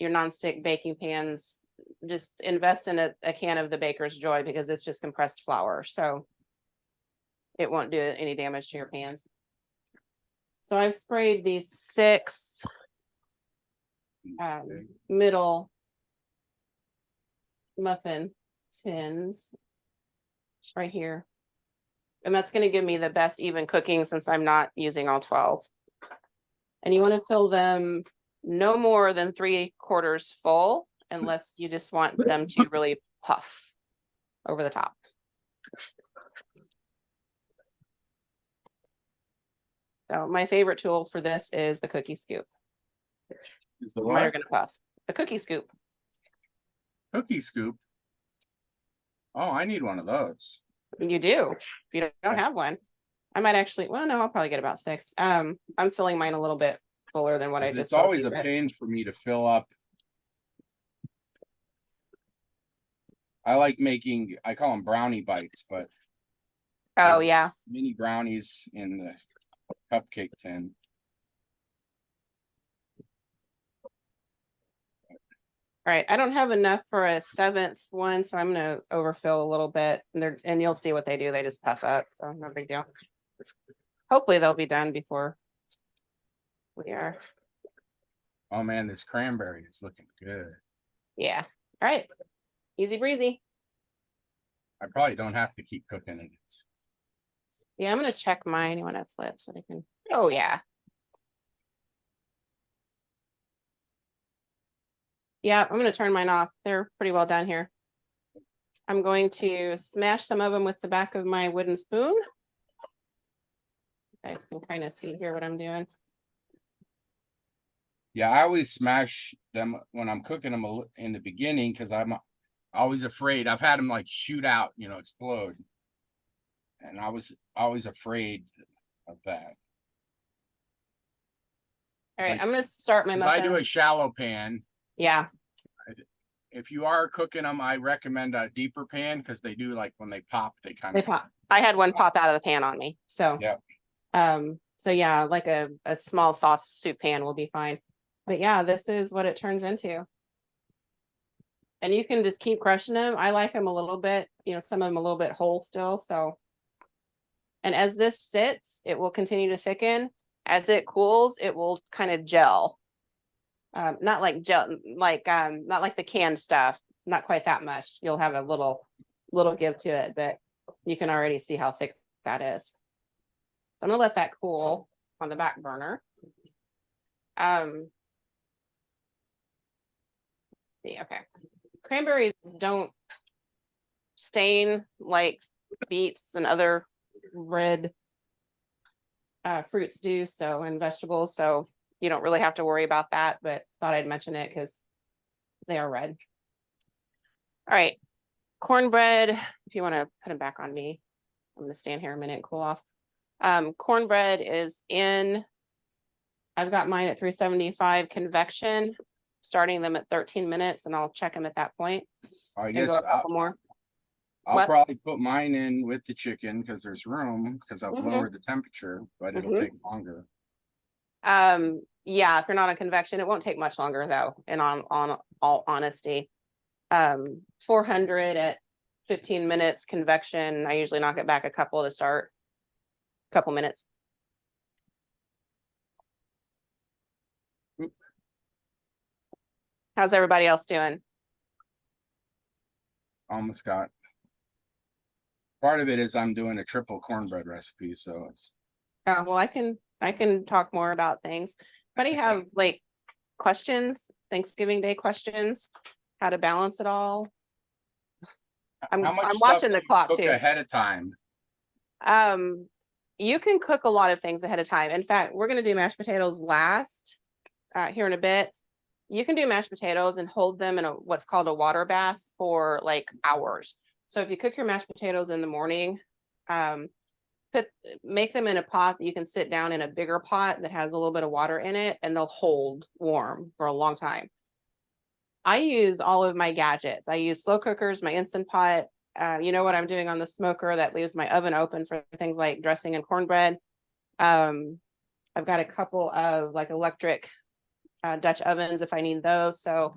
Speaker 2: your nonstick baking pans, just invest in a can of the Baker's Joy because it's just compressed flour. So it won't do any damage to your pans. So I've sprayed these 6 middle muffin tins right here. And that's going to give me the best even cooking since I'm not using all 12. And you want to fill them no more than 3/4 full, unless you just want them to really puff over the top. So my favorite tool for this is the cookie scoop.
Speaker 1: Is the
Speaker 2: Mine are
Speaker 1: what?
Speaker 2: going to puff. A cookie scoop.
Speaker 1: Cookie scoop. Oh, I need one of those.
Speaker 2: You do. If you don't have one, I might actually. Well, no, I'll probably get about 6. I'm filling mine a little bit fuller than what I just.
Speaker 1: It's always a pain for me to fill up. I like making, I call them brownie bites, but
Speaker 2: Oh yeah.
Speaker 1: mini brownies in the cupcake tin.
Speaker 2: All right, I don't have enough for a 7th one, so I'm gonna overfill a little bit, and you'll see what they do. They just puff up, so no big deal. Hopefully they'll be done before we are.
Speaker 1: Oh man, this cranberry is looking good.
Speaker 2: Yeah. All right. Easy breezy.
Speaker 1: I probably don't have to keep cooking it.
Speaker 2: Yeah, I'm gonna check mine. You want to flip so they can. Oh yeah. Yeah, I'm gonna turn mine off. They're pretty well done here. I'm going to smash some of them with the back of my wooden spoon. You guys can kind of see here what I'm doing.
Speaker 1: Yeah, I always smash them when I'm cooking them in the beginning because I'm always afraid. I've had them like shoot out, you know, explode. And I was always afraid of that.
Speaker 2: All right,
Speaker 1: Like,
Speaker 2: I'm gonna start my muffin.
Speaker 1: I do a shallow pan.
Speaker 2: Yeah.
Speaker 1: If you are cooking them, I recommend a deeper pan because they do like when they pop, they kind
Speaker 2: They
Speaker 1: of
Speaker 2: pop. I had one pop out of the pan on me. So
Speaker 1: yeah.
Speaker 2: So yeah, like a small sauce soup pan will be fine. But yeah, this is what it turns into. And you can just keep crushing them. I like them a little bit, you know, some of them a little bit whole still. So, and as this sits, it will continue to thicken. As it cools, it will kind of gel. Not like gel, not like the canned stuff, not quite that much. You'll have a little give to it, but you can already see how thick that is. I'm gonna let that cool on the back burner. Let's see, okay. Cranberries don't stain like beets and other red fruits do, so, and vegetables, so you don't really have to worry about that, but thought I'd mention it because they are red. All right, cornbread, if you want to put them back on me, I'm gonna stand here a minute and cool off. Cornbread is in, I've got mine at 375 convection, starting them at 13 minutes, and I'll check them at that point.
Speaker 1: I
Speaker 2: And go
Speaker 1: guess
Speaker 2: a couple more.
Speaker 1: I'll
Speaker 2: What?
Speaker 1: probably put mine in with the chicken because there's room, because I've
Speaker 2: Mhm.
Speaker 1: lowered the temperature, but it'll
Speaker 2: Mhm.
Speaker 1: take longer.
Speaker 2: Yeah, if you're not on convection, it won't take much longer though, and on all honesty. 400 at 15 minutes convection. I usually knock it back a couple to start. Couple minutes.
Speaker 1: Oop.
Speaker 2: How's everybody else doing?
Speaker 1: Almost got. Part of it is I'm doing a triple cornbread recipe, so it's.
Speaker 2: Well, I can talk more about things. Anybody have like questions, Thanksgiving Day questions, how to balance it all? I'm
Speaker 1: How much stuff
Speaker 2: watching
Speaker 1: do
Speaker 2: the
Speaker 1: you
Speaker 2: clock
Speaker 1: cook
Speaker 2: too.
Speaker 1: ahead of time?
Speaker 2: You can cook a lot of things ahead of time. In fact, we're gonna do mashed potatoes last here in a bit. You can do mashed potatoes and hold them in what's called a water bath for like hours. So if you cook your mashed potatoes in the morning, make them in a pot that you can sit down in a bigger pot that has a little bit of water in it, and they'll hold warm for a long time. I use all of my gadgets. I use slow cookers, my Instant Pot. You know what I'm doing on the smoker that leaves my oven open for things like dressing and cornbread. I've got a couple of like electric Dutch ovens if I need those. So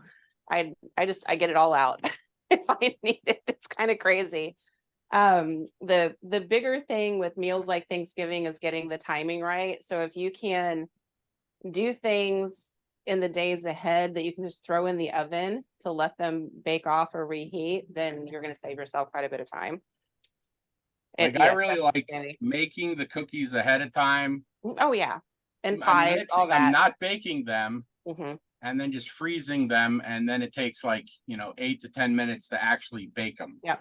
Speaker 2: I get it all out if I need it. It's kind of crazy. The bigger thing with meals like Thanksgiving is getting the timing right. So if you can do things in the days ahead that you can just throw in the oven to let them bake off or reheat, then you're going to save yourself quite a bit of time.
Speaker 1: Like, I really like making the cookies ahead of time.
Speaker 2: Oh yeah, and
Speaker 1: I mean,
Speaker 2: pies, all
Speaker 1: mixing them,
Speaker 2: that.
Speaker 1: not baking them,
Speaker 2: Mhm.
Speaker 1: and then just freezing them, and then it takes like 8 to 10 minutes to actually bake them.
Speaker 2: Yeah.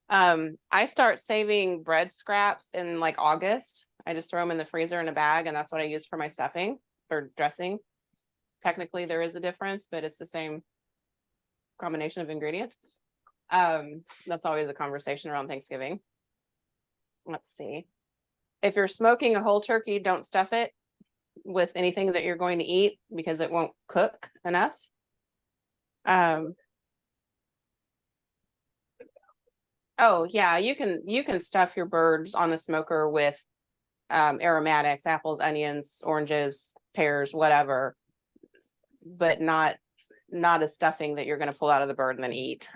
Speaker 2: I start saving bread scraps in like August. I just throw them in the freezer in a bag, and that's what I use for my stuffing or dressing. Technically, there is a difference, but it's the same combination of ingredients. That's always a conversation around Thanksgiving. Let's see. If you're smoking a whole turkey, don't stuff it with anything that you're going to eat because it won't cook enough. Oh yeah, you can stuff your birds on the smoker with aromatics, apples, onions, oranges, pears, whatever, but not a stuffing that you're going to pull out of the bird and then eat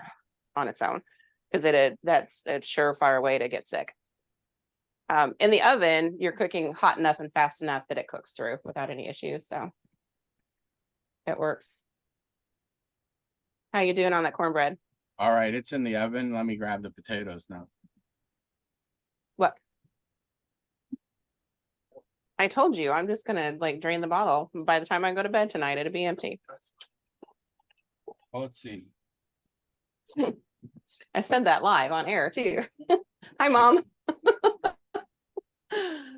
Speaker 2: on its own, because that's a surefire way to get sick. In the oven, you're cooking hot enough and fast enough that it cooks through without any issues, so it works. How you doing on that cornbread?
Speaker 1: All right, it's in the oven. Let me grab the potatoes now.
Speaker 2: What? I told you, I'm just gonna like drain the bottle. By the time I go to bed tonight, it'll be empty.
Speaker 1: Well, let's see.
Speaker 2: I said that live on air too. Hi, Mom.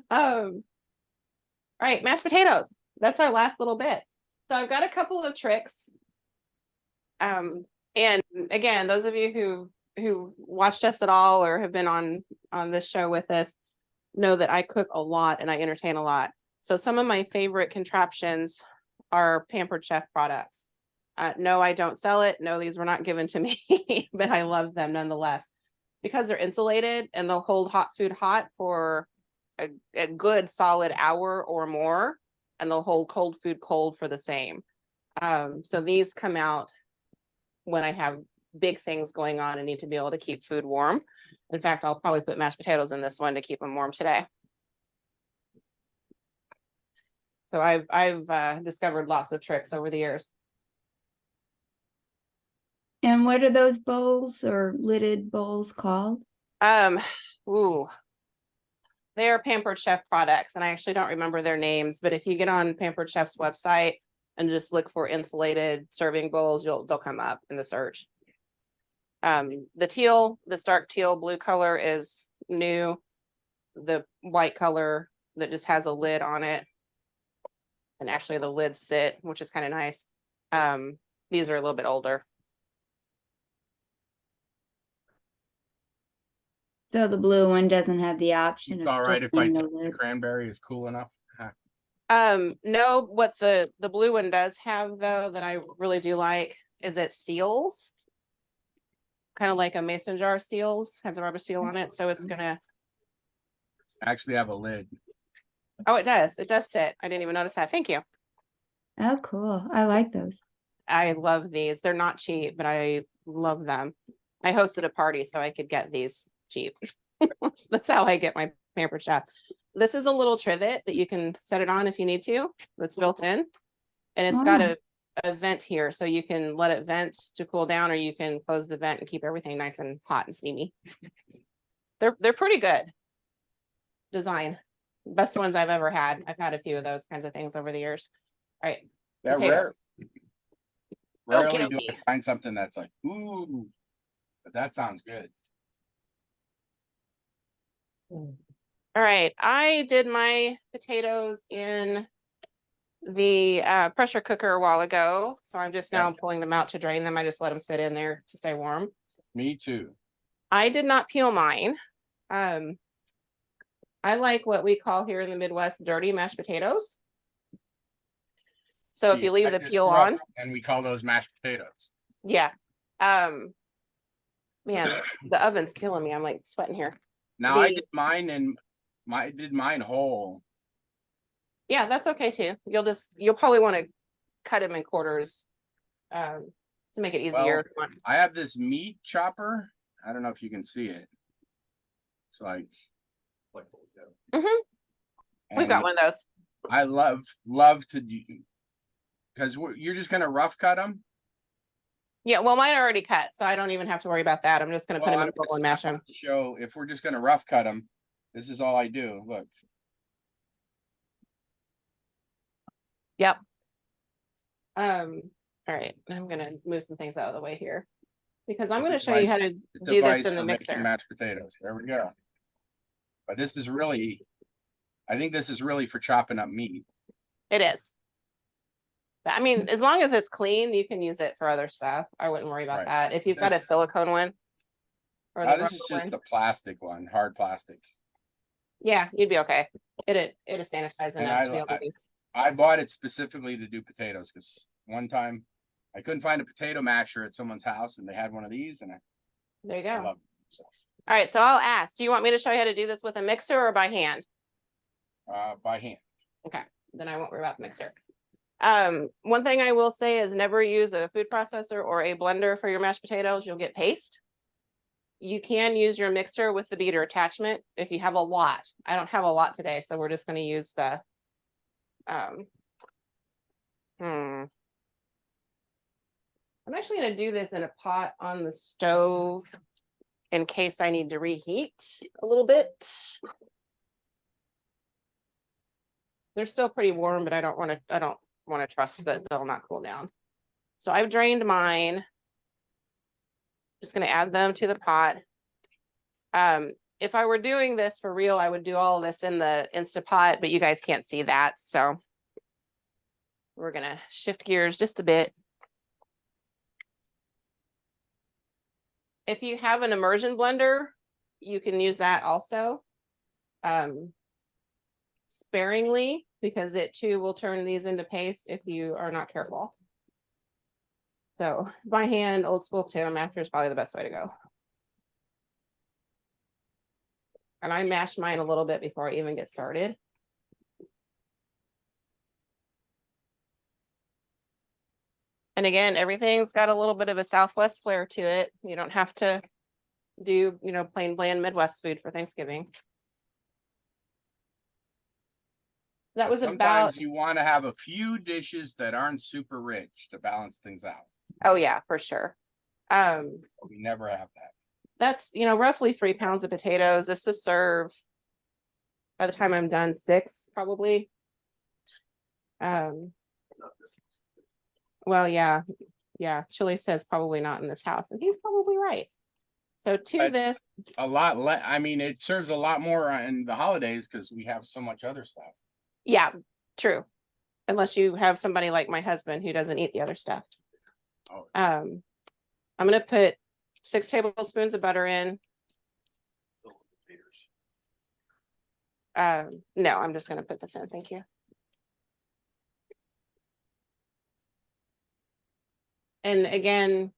Speaker 2: All right, mashed potatoes. That's our last little bit. So I've got a couple of tricks. And again, those of you who watched us at all or have been on this show with us know that I cook a lot and I entertain a lot. So some of my favorite contraptions are Pampered Chef products. No, I don't sell it. No, these were not given to me, but I love them nonetheless because they're insulated and they'll hold hot food hot for a good solid hour or more, and they'll hold cold food cold for the same. So these come out when I have big things going on and need to be able to keep food warm. In fact, I'll probably put mashed potatoes in this one to keep them warm today. So I've discovered lots of tricks over the years.
Speaker 3: And what are those bowls or lidded bowls called?
Speaker 2: Ooh. They are Pampered Chef products, and I actually don't remember their names, but if you get on Pampered Chef's website and just look for insulated serving bowls, they'll come up in the search. This dark teal blue color is new. The white color that just has a lid on it. And actually the lids sit, which is kind of nice. These are a little bit older.
Speaker 3: So the blue one doesn't have the option
Speaker 1: It's
Speaker 3: of
Speaker 1: all right if I
Speaker 3: still the
Speaker 1: think the
Speaker 3: lid.
Speaker 1: cranberry is cool enough. Huh.
Speaker 2: No, what the blue one does have though, that I really do like, is it seals. Kind of like a mason jar seals, has a rubber seal on it, so it's gonna,
Speaker 1: Actually have a lid.
Speaker 2: oh, it does sit. I didn't even notice that. Thank you.
Speaker 3: Oh, cool. I like those.
Speaker 2: I love these. They're not cheap, but I love them. I hosted a party so I could get these cheap. That's how I get my Pampered Chef. This is a little trivet that you can set it on if you need to. That's built in. And it's got
Speaker 3: Wow.
Speaker 2: a vent here, so you can let it vent to cool down, or you can close the vent and keep everything nice and hot and steamy. They're pretty good design. Best ones I've ever had. I've had a few of those kinds of things over the years. All right.
Speaker 1: Yeah,
Speaker 2: Potatoes.
Speaker 1: rarely do I
Speaker 2: Okey-dokey.
Speaker 1: find something that's like, ooh, but that sounds good.
Speaker 2: All right, I did my potatoes in the pressure cooker a while ago, so I'm just now
Speaker 1: Yep.
Speaker 2: pulling them out to drain them. I just let them sit in there to stay warm.
Speaker 1: Me too.
Speaker 2: I did not peel mine. I like what we call here in the Midwest dirty mashed potatoes. So if
Speaker 1: Yeah,
Speaker 2: you leave
Speaker 1: I
Speaker 2: the
Speaker 1: just
Speaker 2: peel
Speaker 1: grew up
Speaker 2: on,
Speaker 1: and we call those mashed potatoes.
Speaker 2: yeah. Man, the oven's killing me. I'm like sweating here.
Speaker 1: Now I
Speaker 2: The-
Speaker 1: did mine and I did mine whole.
Speaker 2: Yeah, that's okay too. You'll probably want to cut them in quarters to make it easier.
Speaker 1: I have this meat chopper. I don't know if you can see it. It's like
Speaker 2: We've
Speaker 1: and
Speaker 2: got one of those.
Speaker 1: I love to do because you're just gonna rough cut them.
Speaker 2: Yeah, well, mine are already cut, so I don't even have to worry about that. I'm just gonna put them in the bowl and mash them.
Speaker 1: To show if we're just gonna rough cut them. This is all I do. Look.
Speaker 2: Yep. All right, I'm gonna move some things out of the way here because I'm
Speaker 1: This
Speaker 2: gonna
Speaker 1: is
Speaker 2: show you
Speaker 1: my
Speaker 2: how to do
Speaker 1: Device
Speaker 2: this in the
Speaker 1: for making
Speaker 2: mixer.
Speaker 1: mashed potatoes. There we go. But this is really, I think this is really for chopping up meat.
Speaker 2: It is. But I mean, as long as it's clean, you can use it for other stuff. I wouldn't worry about
Speaker 1: Right.
Speaker 2: that. If you've got a
Speaker 1: This-
Speaker 2: silicone one. Or the
Speaker 1: This is
Speaker 2: rubber
Speaker 1: just
Speaker 2: one,
Speaker 1: a plastic one, hard plastic.
Speaker 2: yeah, you'd be okay. It is sanitized
Speaker 1: And
Speaker 2: enough to be able to use.
Speaker 1: I bought it specifically to do potatoes because one time I couldn't find a potato masher at someone's house and they had one of these and
Speaker 2: There you
Speaker 1: I
Speaker 2: go.
Speaker 1: love it. So,
Speaker 2: All right, so I'll ask, do you want me to show you how to do this with a mixer or by hand?
Speaker 1: by hand.
Speaker 2: Okay, then I won't worry about the mixer. One thing I will say is never use a food processor or a blender for your mashed potatoes. You'll get paste. You can use your mixer with the beater attachment if you have a lot. I don't have a lot today, so we're just going to use the I'm actually going to do this in a pot on the stove in case I need to reheat a little bit. They're still pretty warm, but I don't want to trust that they'll not cool down. So I've drained mine. Just going to add them to the pot. If I were doing this for real, I would do all of this in the Instapot, but you guys can't see that. So we're going to shift gears just a bit. If you have an immersion blender, you can use that also. Sparingly, because it too will turn these into paste if you are not careful. So by hand, old school potato masher is probably the best way to go. And I mash mine a little bit before I even get started. And again, everything's got a little bit of a Southwest flair to it. You don't have to do, plain bland Midwest food for Thanksgiving. That
Speaker 1: But
Speaker 2: was about,
Speaker 1: sometimes you want to have a few dishes that aren't super rich to balance things out.
Speaker 2: oh yeah, for sure.
Speaker 1: But we never have that.
Speaker 2: That's, roughly 3 pounds of potatoes. This is serve. By the time I'm done, 6 probably. Well, yeah, Chili says probably not in this house, and he's probably right. So to
Speaker 1: But-
Speaker 2: this,
Speaker 1: A lot less. I mean, it serves a lot more in the holidays because we have so much other stuff.
Speaker 2: yeah, true. Unless you have somebody like my husband who doesn't eat the other stuff.
Speaker 1: Oh.
Speaker 2: I'm gonna put 6 tablespoons of butter in. No, I'm just gonna put this in. Thank you. And again,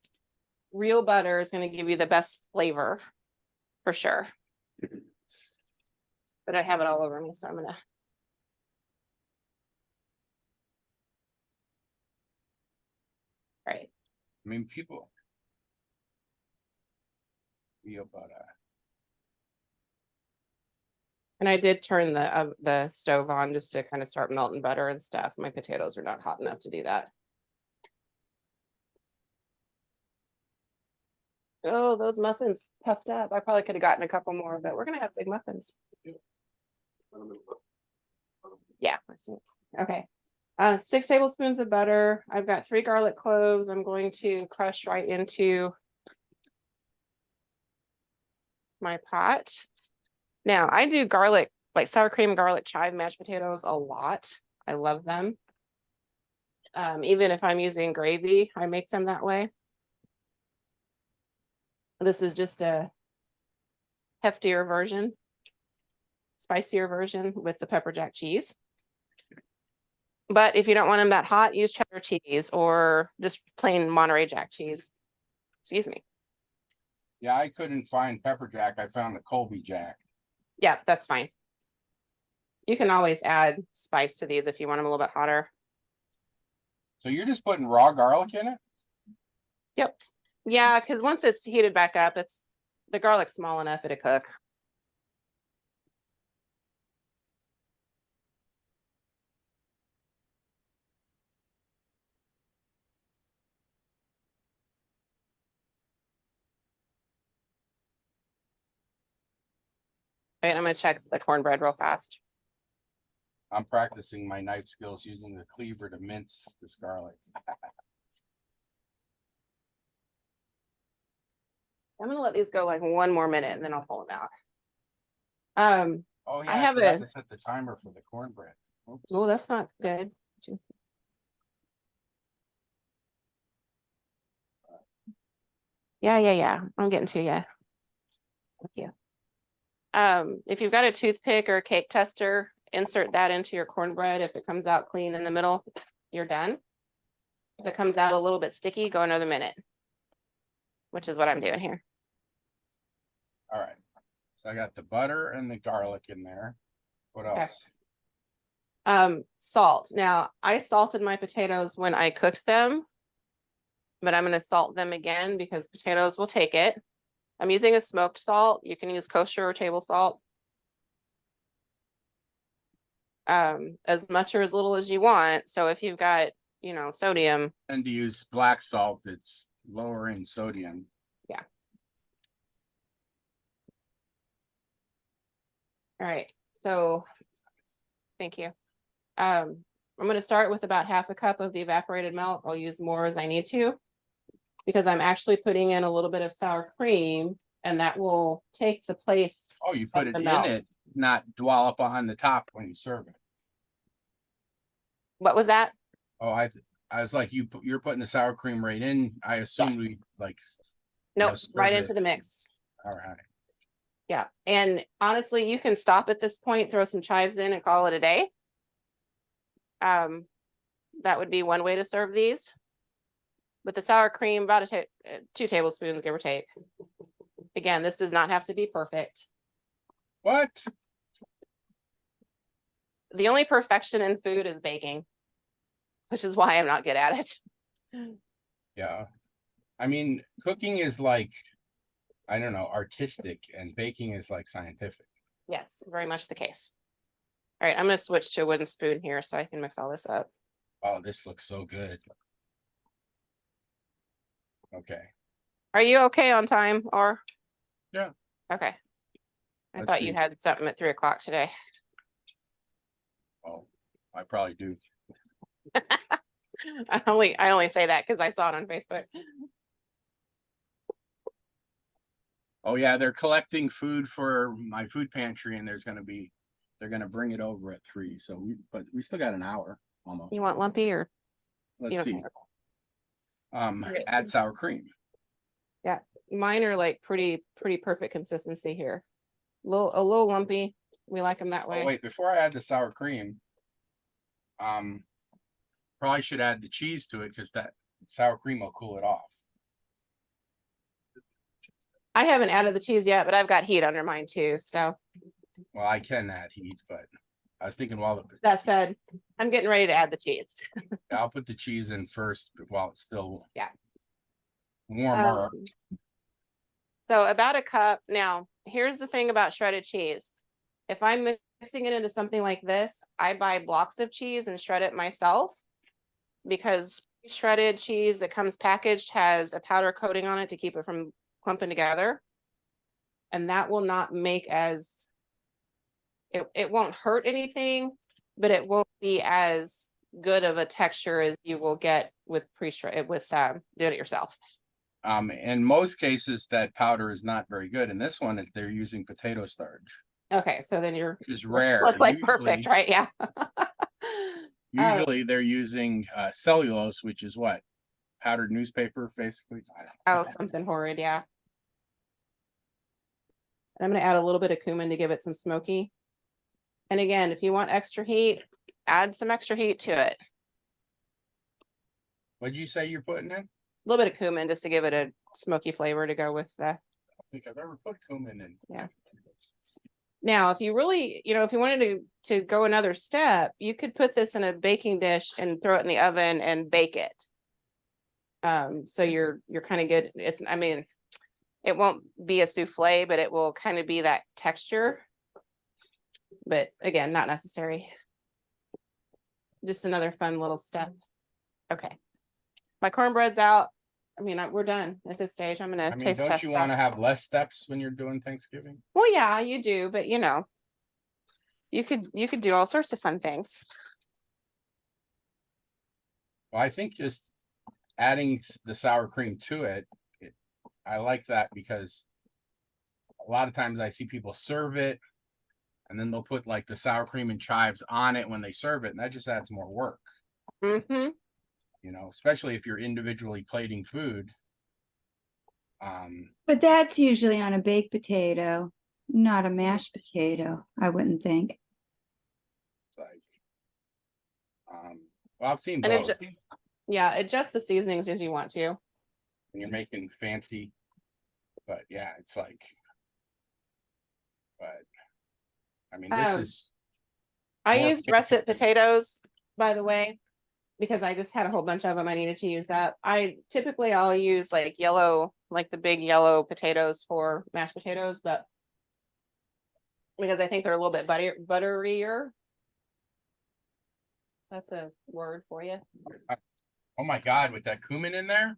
Speaker 2: real butter is going to give you the best flavor for sure. But I have it all over me, so I'm gonna. Right.
Speaker 1: I mean, people. Real butter.
Speaker 2: And I did turn the stove on just to kind of start melting butter and stuff. My potatoes are not hot enough to do that. Oh, those muffins puffed up. I probably could have gotten a couple more, but we're gonna have big muffins. Yeah, I see. Okay. 6 tablespoons of butter. I've got 3 garlic cloves. I'm going to crush right into my pot. Now I do garlic, like sour cream, garlic chive mashed potatoes a lot. I love them. Even if I'm using gravy, I make them that way. This is just a heftier version, spicier version with the pepper jack cheese. But if you don't want them that hot, use cheddar cheese or just plain Monterey Jack cheese. Excuse me.
Speaker 1: Yeah, I couldn't find pepper jack. I found the Colby jack.
Speaker 2: Yeah, that's fine. You can always add spice to these if you want them a little bit hotter.
Speaker 1: So you're just putting raw garlic in it?
Speaker 2: Yep. Yeah, because once it's heated back up, the garlic's small enough it'll cook. All right, I'm gonna check the cornbread real fast.
Speaker 1: I'm practicing my knife skills using the cleaver to mince this garlic.
Speaker 2: I'm gonna let these go like 1 more minute and then I'll pull them out.
Speaker 1: Oh yeah,
Speaker 2: I
Speaker 1: I
Speaker 2: have
Speaker 1: forgot
Speaker 2: a-
Speaker 1: to set the timer for the cornbread. Oops.
Speaker 2: Oh, that's not good. Yeah. I'm getting to you. Thank you. If you've got a toothpick or a cake tester, insert that into your cornbread. If it comes out clean in the middle, you're done. If it comes out a little bit sticky, go another minute, which is what I'm doing here.
Speaker 1: All right. So I got the butter and the garlic in there. What
Speaker 2: Okay.
Speaker 1: else?
Speaker 2: Salt. Now, I salted my potatoes when I cooked them, but I'm going to salt them again because potatoes will take it. I'm using a smoked salt. You can use kosher or table salt. As much or as little as you want. So if you've got, sodium.
Speaker 1: And to use black salt, it's lower in sodium.
Speaker 2: Yeah. All right. So thank you. I'm going to start with about 1/2 cup of the evaporated milk. I'll use more as I need to because I'm actually putting in a little bit of sour cream and that will take the place.
Speaker 1: Oh, you put
Speaker 2: of
Speaker 1: it
Speaker 2: the
Speaker 1: in
Speaker 2: milk.
Speaker 1: it, not dollop on the top when you serve it.
Speaker 2: What was that?
Speaker 1: Oh, I was like, you're putting the sour cream right in. I assumed we like.
Speaker 2: Nope,
Speaker 1: serve
Speaker 2: right
Speaker 1: it.
Speaker 2: into the mix.
Speaker 1: All right.
Speaker 2: Yeah. And honestly, you can stop at this point, throw some chives in and call it a day. That would be one way to serve these. With the sour cream, about 2 tablespoons, give or take. Again, this does not have to be perfect.
Speaker 1: What?
Speaker 2: The only perfection in food is baking, which is why I'm not good at it.
Speaker 1: Yeah. I mean, cooking is like, I don't know, artistic, and baking is like scientific.
Speaker 2: Yes, very much the case. All right, I'm gonna switch to a wooden spoon here so I can mix all this up.
Speaker 1: Oh, this looks so good. Okay.
Speaker 2: Are you okay on time or?
Speaker 1: Yeah.
Speaker 2: Okay. I
Speaker 1: Let's
Speaker 2: thought you
Speaker 1: see.
Speaker 2: had something at 3 o'clock today.
Speaker 1: Oh, I probably do.
Speaker 2: I only say that because I saw it on Facebook.
Speaker 1: Oh yeah, they're collecting food for my food pantry, and they're gonna bring it over at 3. So but we still got an hour almost.
Speaker 2: You want lumpy or you
Speaker 1: Let's
Speaker 2: don't
Speaker 1: see.
Speaker 2: care? Okay.
Speaker 1: Add sour cream.
Speaker 2: Yeah, mine are like pretty perfect consistency here. A little lumpy. We like them that way.
Speaker 1: Oh wait, before I add the sour cream, probably should add the cheese to it because that sour cream will cool it off.
Speaker 2: I haven't added the cheese yet, but I've got heat under mine too. So
Speaker 1: Well, I can add heat, but I was thinking
Speaker 2: that said, I'm getting ready to add the cheese.
Speaker 1: I'll put the cheese in first while it's still
Speaker 2: Yeah.
Speaker 1: warmer.
Speaker 2: So about a cup. Now, here's the thing about shredded cheese. If I'm mixing it into something like this, I buy blocks of cheese and shred it myself because shredded cheese that comes packaged has a powder coating on it to keep it from clumping together. And that will not make it won't hurt anything, but it won't be as good of a texture as you will get with doing it yourself.
Speaker 1: In most cases, that powder is not very good. In this one, they're using potato starch,
Speaker 2: Okay, so then
Speaker 1: which is rare.
Speaker 2: it's like perfect, right? Yeah.
Speaker 1: Usually they're using cellulose, which is what? Powdered newspaper, basically.
Speaker 2: Oh, something horrid, yeah. I'm gonna add a little bit of cumin to give it some smoky. And again, if you want extra heat, add some extra heat to it.
Speaker 1: What'd you say you're putting in?
Speaker 2: A little bit of cumin just to give it a smoky flavor to go with the.
Speaker 1: I don't think I've ever put cumin in.
Speaker 2: Yeah. Now, if you really, if you wanted to go another step, you could put this in a baking dish and throw it in the oven and bake it. So you're kind of good. It won't be a souffle, but it will kind of be that texture. But again, not necessary. Just another fun little step. Okay. My cornbread's out. We're done at this stage. I'm gonna taste
Speaker 1: don't
Speaker 2: test
Speaker 1: you
Speaker 2: that.
Speaker 1: want to have less steps when you're doing Thanksgiving?
Speaker 2: Well, yeah, you do, but you could do all sorts of fun things.
Speaker 1: Well, I think just adding the sour cream to it, I like that because a lot of times I see people serve it and then they'll put like the sour cream and chives on it when they serve it, and that just adds more work.
Speaker 2: Mm-hmm.
Speaker 1: Especially if you're individually plating food.
Speaker 3: But that's usually on a baked potato, not a mashed potato, I wouldn't think.
Speaker 1: It's like, well, I've seen
Speaker 2: And
Speaker 1: both.
Speaker 2: adjust the seasonings as you want to.
Speaker 1: When you're making fancy, but yeah, it's like, but this is.
Speaker 2: I
Speaker 1: more
Speaker 2: used
Speaker 1: basic
Speaker 2: russet
Speaker 1: than-
Speaker 2: potatoes, by the way, because I just had a whole bunch of them. I needed to use that. I'll use like the big yellow potatoes for mashed potatoes, but because I think they're a little bit butterier. That's a word for you.
Speaker 1: Oh my God, with that cumin in there,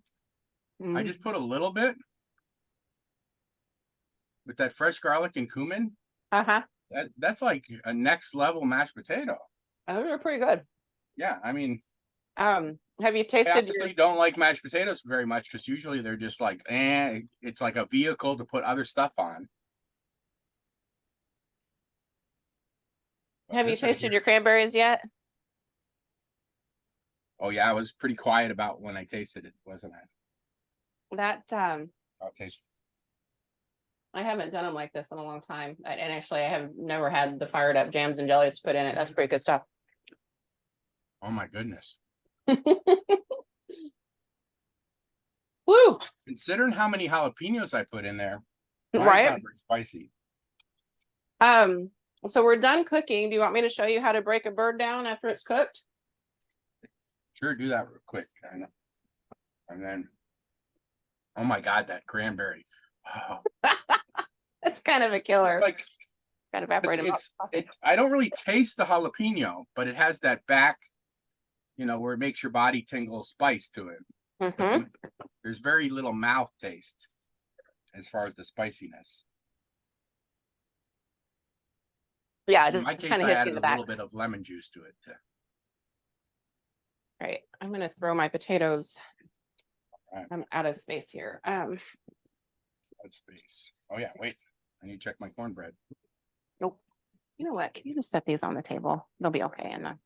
Speaker 1: I just put a little bit with that fresh garlic and cumin.
Speaker 2: Uh-huh.
Speaker 1: That's like a next level mashed potato.
Speaker 2: Oh, they're pretty good.
Speaker 1: Yeah,
Speaker 2: Have you
Speaker 1: I
Speaker 2: tasted
Speaker 1: honestly don't like mashed potatoes very much because usually they're just like, it's like a vehicle to put other stuff on.
Speaker 2: Have you tasted your cranberries yet?
Speaker 1: Oh yeah, I was pretty quiet about when I tasted it, wasn't I? I'll taste.
Speaker 2: I haven't done them like this in a long time. And actually, I have never had the fired up jams and jellies to put in it. That's pretty good stuff.
Speaker 1: Oh my goodness.
Speaker 2: Woo!
Speaker 1: Considering how many jalapenos I put in there, mine's
Speaker 2: Right?
Speaker 1: not very spicy.
Speaker 2: So we're done cooking. Do you want me to show you how to break a bird down after it's cooked?
Speaker 1: Sure, do that real quick. And then, oh my God, that cranberry. Wow.
Speaker 2: It's kind of a killer.
Speaker 1: It's like
Speaker 2: Got evaporated.
Speaker 1: I don't really taste the jalapeno, but it has that back, where it makes your body tingle spice to it. But there's very little mouth taste as far as the spiciness.
Speaker 2: Yeah,
Speaker 1: In my
Speaker 2: it
Speaker 1: case,
Speaker 2: kind of
Speaker 1: I
Speaker 2: hits you
Speaker 1: added
Speaker 2: in the
Speaker 1: a
Speaker 2: back.
Speaker 1: little bit of lemon juice to it.
Speaker 2: All right, I'm gonna throw my potatoes.
Speaker 1: Right.
Speaker 2: I'm out of space here.
Speaker 1: That space. Oh yeah, wait. I need to check my cornbread.
Speaker 2: Nope. You know what? Can you just set these on the table? They'll be okay. And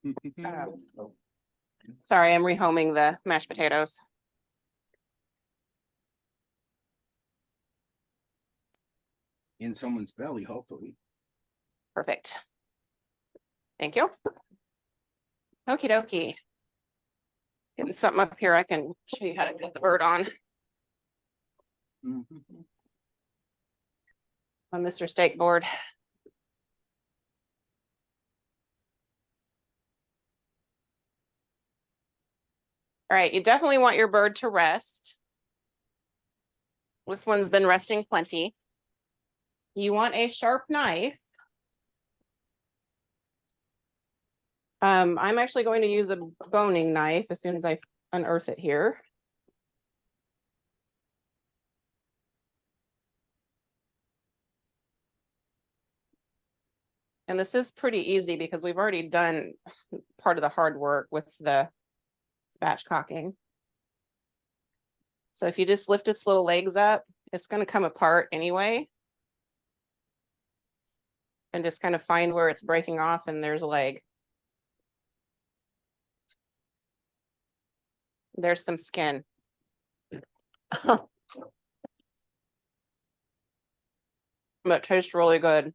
Speaker 2: then, sorry, I'm rehoming the mashed potatoes.
Speaker 1: In someone's belly, hopefully.
Speaker 2: Perfect. Thank you. Okie dokie. Getting something up here I can show you how to get the bird on Mr. Steak board. All right, you definitely want your bird to rest. This one's been resting plenty. You want a sharp knife. I'm actually going to use a boning knife as soon as I unearth it here. And this is pretty easy because we've already done part of the hard work with the spatchcocking. So if you just lift its little legs up, it's going to come apart anyway. And just kind of find where it's breaking off and there's a leg. There's some skin. But tastes really good.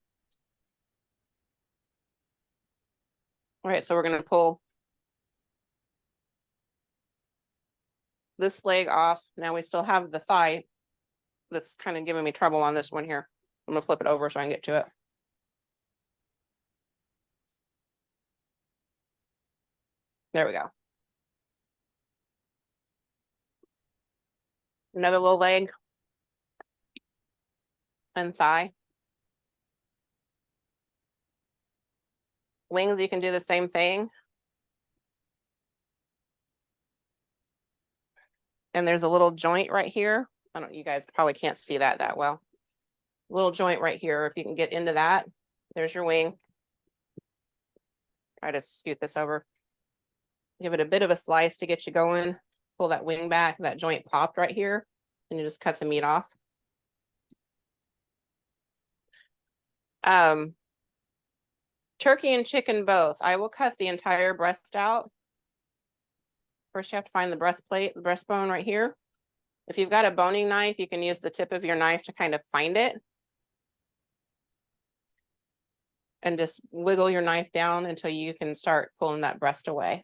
Speaker 2: All right, so we're going to pull this leg off. Now we still have the thigh that's kind of giving me trouble on this one here. I'm going to flip it over so I can get to it. There we go. Another little leg and thigh. Wings, you can do the same thing. And there's a little joint right here. I don't, you guys probably can't see that well. Little joint right here. If you can get into that, there's your wing. Try to scoot this over. Give it a bit of a slice to get you going. Pull that wing back. That joint popped right here. And you just cut the meat off. Turkey and chicken both. I will cut the entire breast out. First, you have to find the breastplate, the breastbone right here. If you've got a boning knife, you can use the tip of your knife to kind of find it. And just wiggle your knife down until you can start pulling that breast away.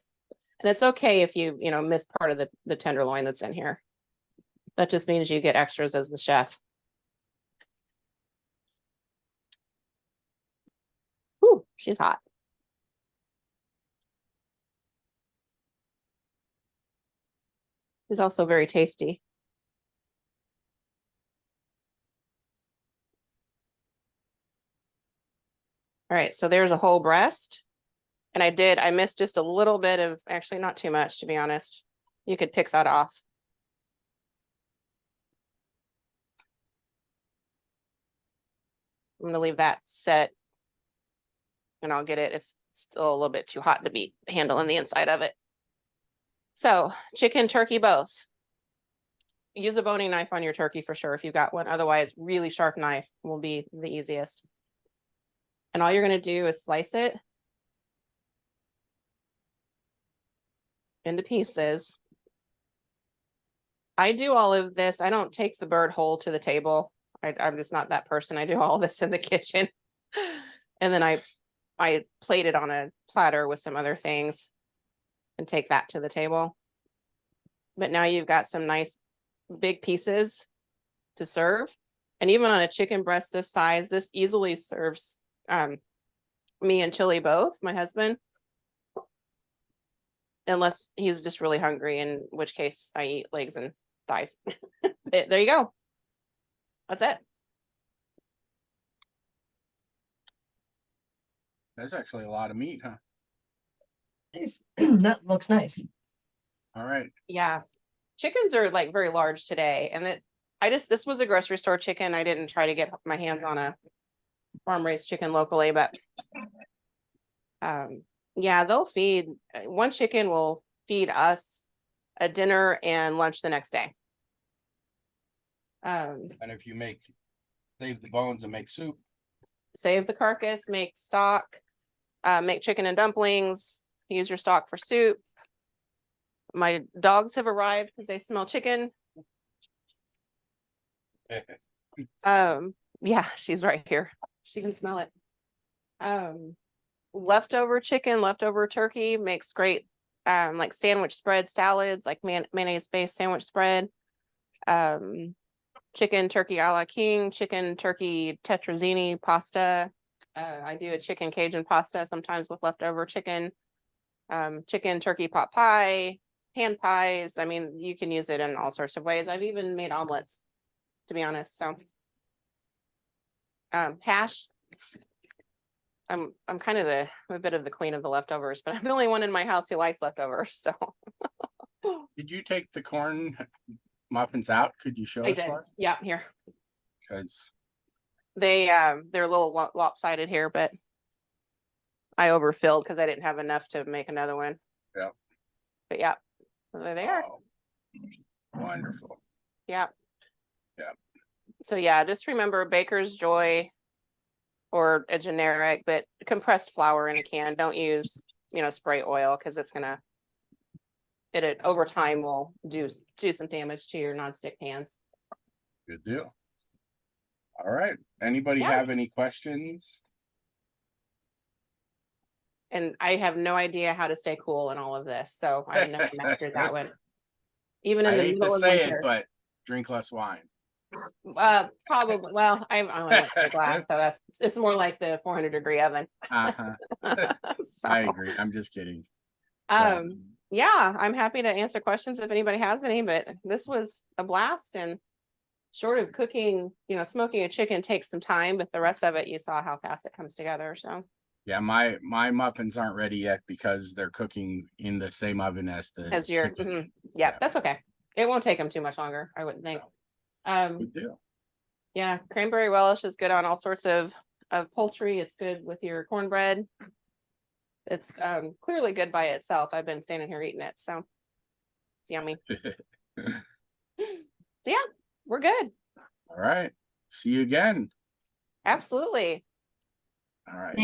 Speaker 2: And it's okay if you miss part of the tenderloin that's in here. That just means you get extras as the chef. Whew, she's hot. It's also very tasty. All right, so there's a whole breast. And I missed just a little bit of, actually not too much, to be honest. You could pick that off. I'm gonna leave that set and I'll get it. It's still a little bit too hot to be handling the inside of it. So chicken, turkey, both. Use a boning knife on your turkey for sure if you've got one. Otherwise, really sharp knife will be the easiest. And all you're gonna do is slice it into pieces. I do all of this. I don't take the bird whole to the table. I'm just not that person. I do all this in the kitchen. And then I plate it on a platter with some other things and take that to the table. But now you've got some nice big pieces to serve. And even on a chicken breast this size, this easily serves me and Chili both, my husband. Unless he's just really hungry, in which case I eat legs and thighs. There you go. That's it.
Speaker 1: That's actually a lot of meat, huh?
Speaker 5: Nice. That looks nice.
Speaker 1: All right.
Speaker 2: Yeah. Chickens are like very large today. And this was a grocery store chicken. I didn't try to get my hands on a farm raised chicken locally, but yeah, they'll feed one chicken will feed us a dinner and lunch the next day.
Speaker 1: And if you save the bones and make soup,
Speaker 2: Save the carcass, make stock, make chicken and dumplings, use your stock for soup. My dogs have arrived because they smell chicken. Yeah, she's right here. She can smell it. Leftover chicken, leftover turkey makes great like sandwich spread salads, like mayonnaise based sandwich spread. Chicken turkey a la king, chicken turkey tetrazzini pasta. I do a chicken Cajun pasta sometimes with leftover chicken. Chicken turkey pot pie, pan pies. I mean, you can use it in all sorts of ways. I've even made omelets, to be honest. So hash. I'm kind of a bit of the queen of the leftovers, but I'm the only one in my house who likes leftovers. So
Speaker 1: did you take the corn muffins out? Could you show
Speaker 2: I
Speaker 1: us
Speaker 2: did.
Speaker 1: one?
Speaker 2: Yeah, here.
Speaker 1: Because
Speaker 2: They're a little lopsided here, but I overfilled because I didn't have enough to make another one.
Speaker 1: Yeah.
Speaker 2: But yeah, there they are.
Speaker 1: Wonderful.
Speaker 2: Yeah.
Speaker 1: Yeah.
Speaker 2: So yeah, just remember Baker's Joy or a generic, but compressed flour in a can. Don't use, spray oil because it's gonna it over time will do some damage to your nonstick pans.
Speaker 1: Good deal. All right. Anybody
Speaker 2: Yeah.
Speaker 1: have any questions?
Speaker 2: And I have no idea how to stay cool in all of this, so I've never mastered that one. Even in
Speaker 1: I
Speaker 2: the
Speaker 1: hate to
Speaker 2: middle of
Speaker 1: say it,
Speaker 2: winter.
Speaker 1: but drink less wine.
Speaker 2: Probably. Well, I only went to the glass, so it's more like the 400-degree oven.
Speaker 1: Uh-huh.
Speaker 2: So,
Speaker 1: I agree. I'm just kidding. So,
Speaker 2: yeah, I'm happy to answer questions if anybody has any, but this was a blast. And short of cooking, smoking a chicken takes some time, but the rest of it, you saw how fast it comes together. So
Speaker 1: yeah, my muffins aren't ready yet because they're cooking in the same oven as the
Speaker 2: as your
Speaker 1: chicken.
Speaker 2: yeah, that's okay. It won't take them too much longer, I wouldn't think.
Speaker 1: Good deal.
Speaker 2: Yeah, cranberry relish is good on all sorts of poultry. It's good with your cornbread. It's clearly good by itself. I've been standing here eating it, so it's yummy. So yeah, we're good.
Speaker 1: All right. See you again.
Speaker 2: Absolutely.
Speaker 1: All right.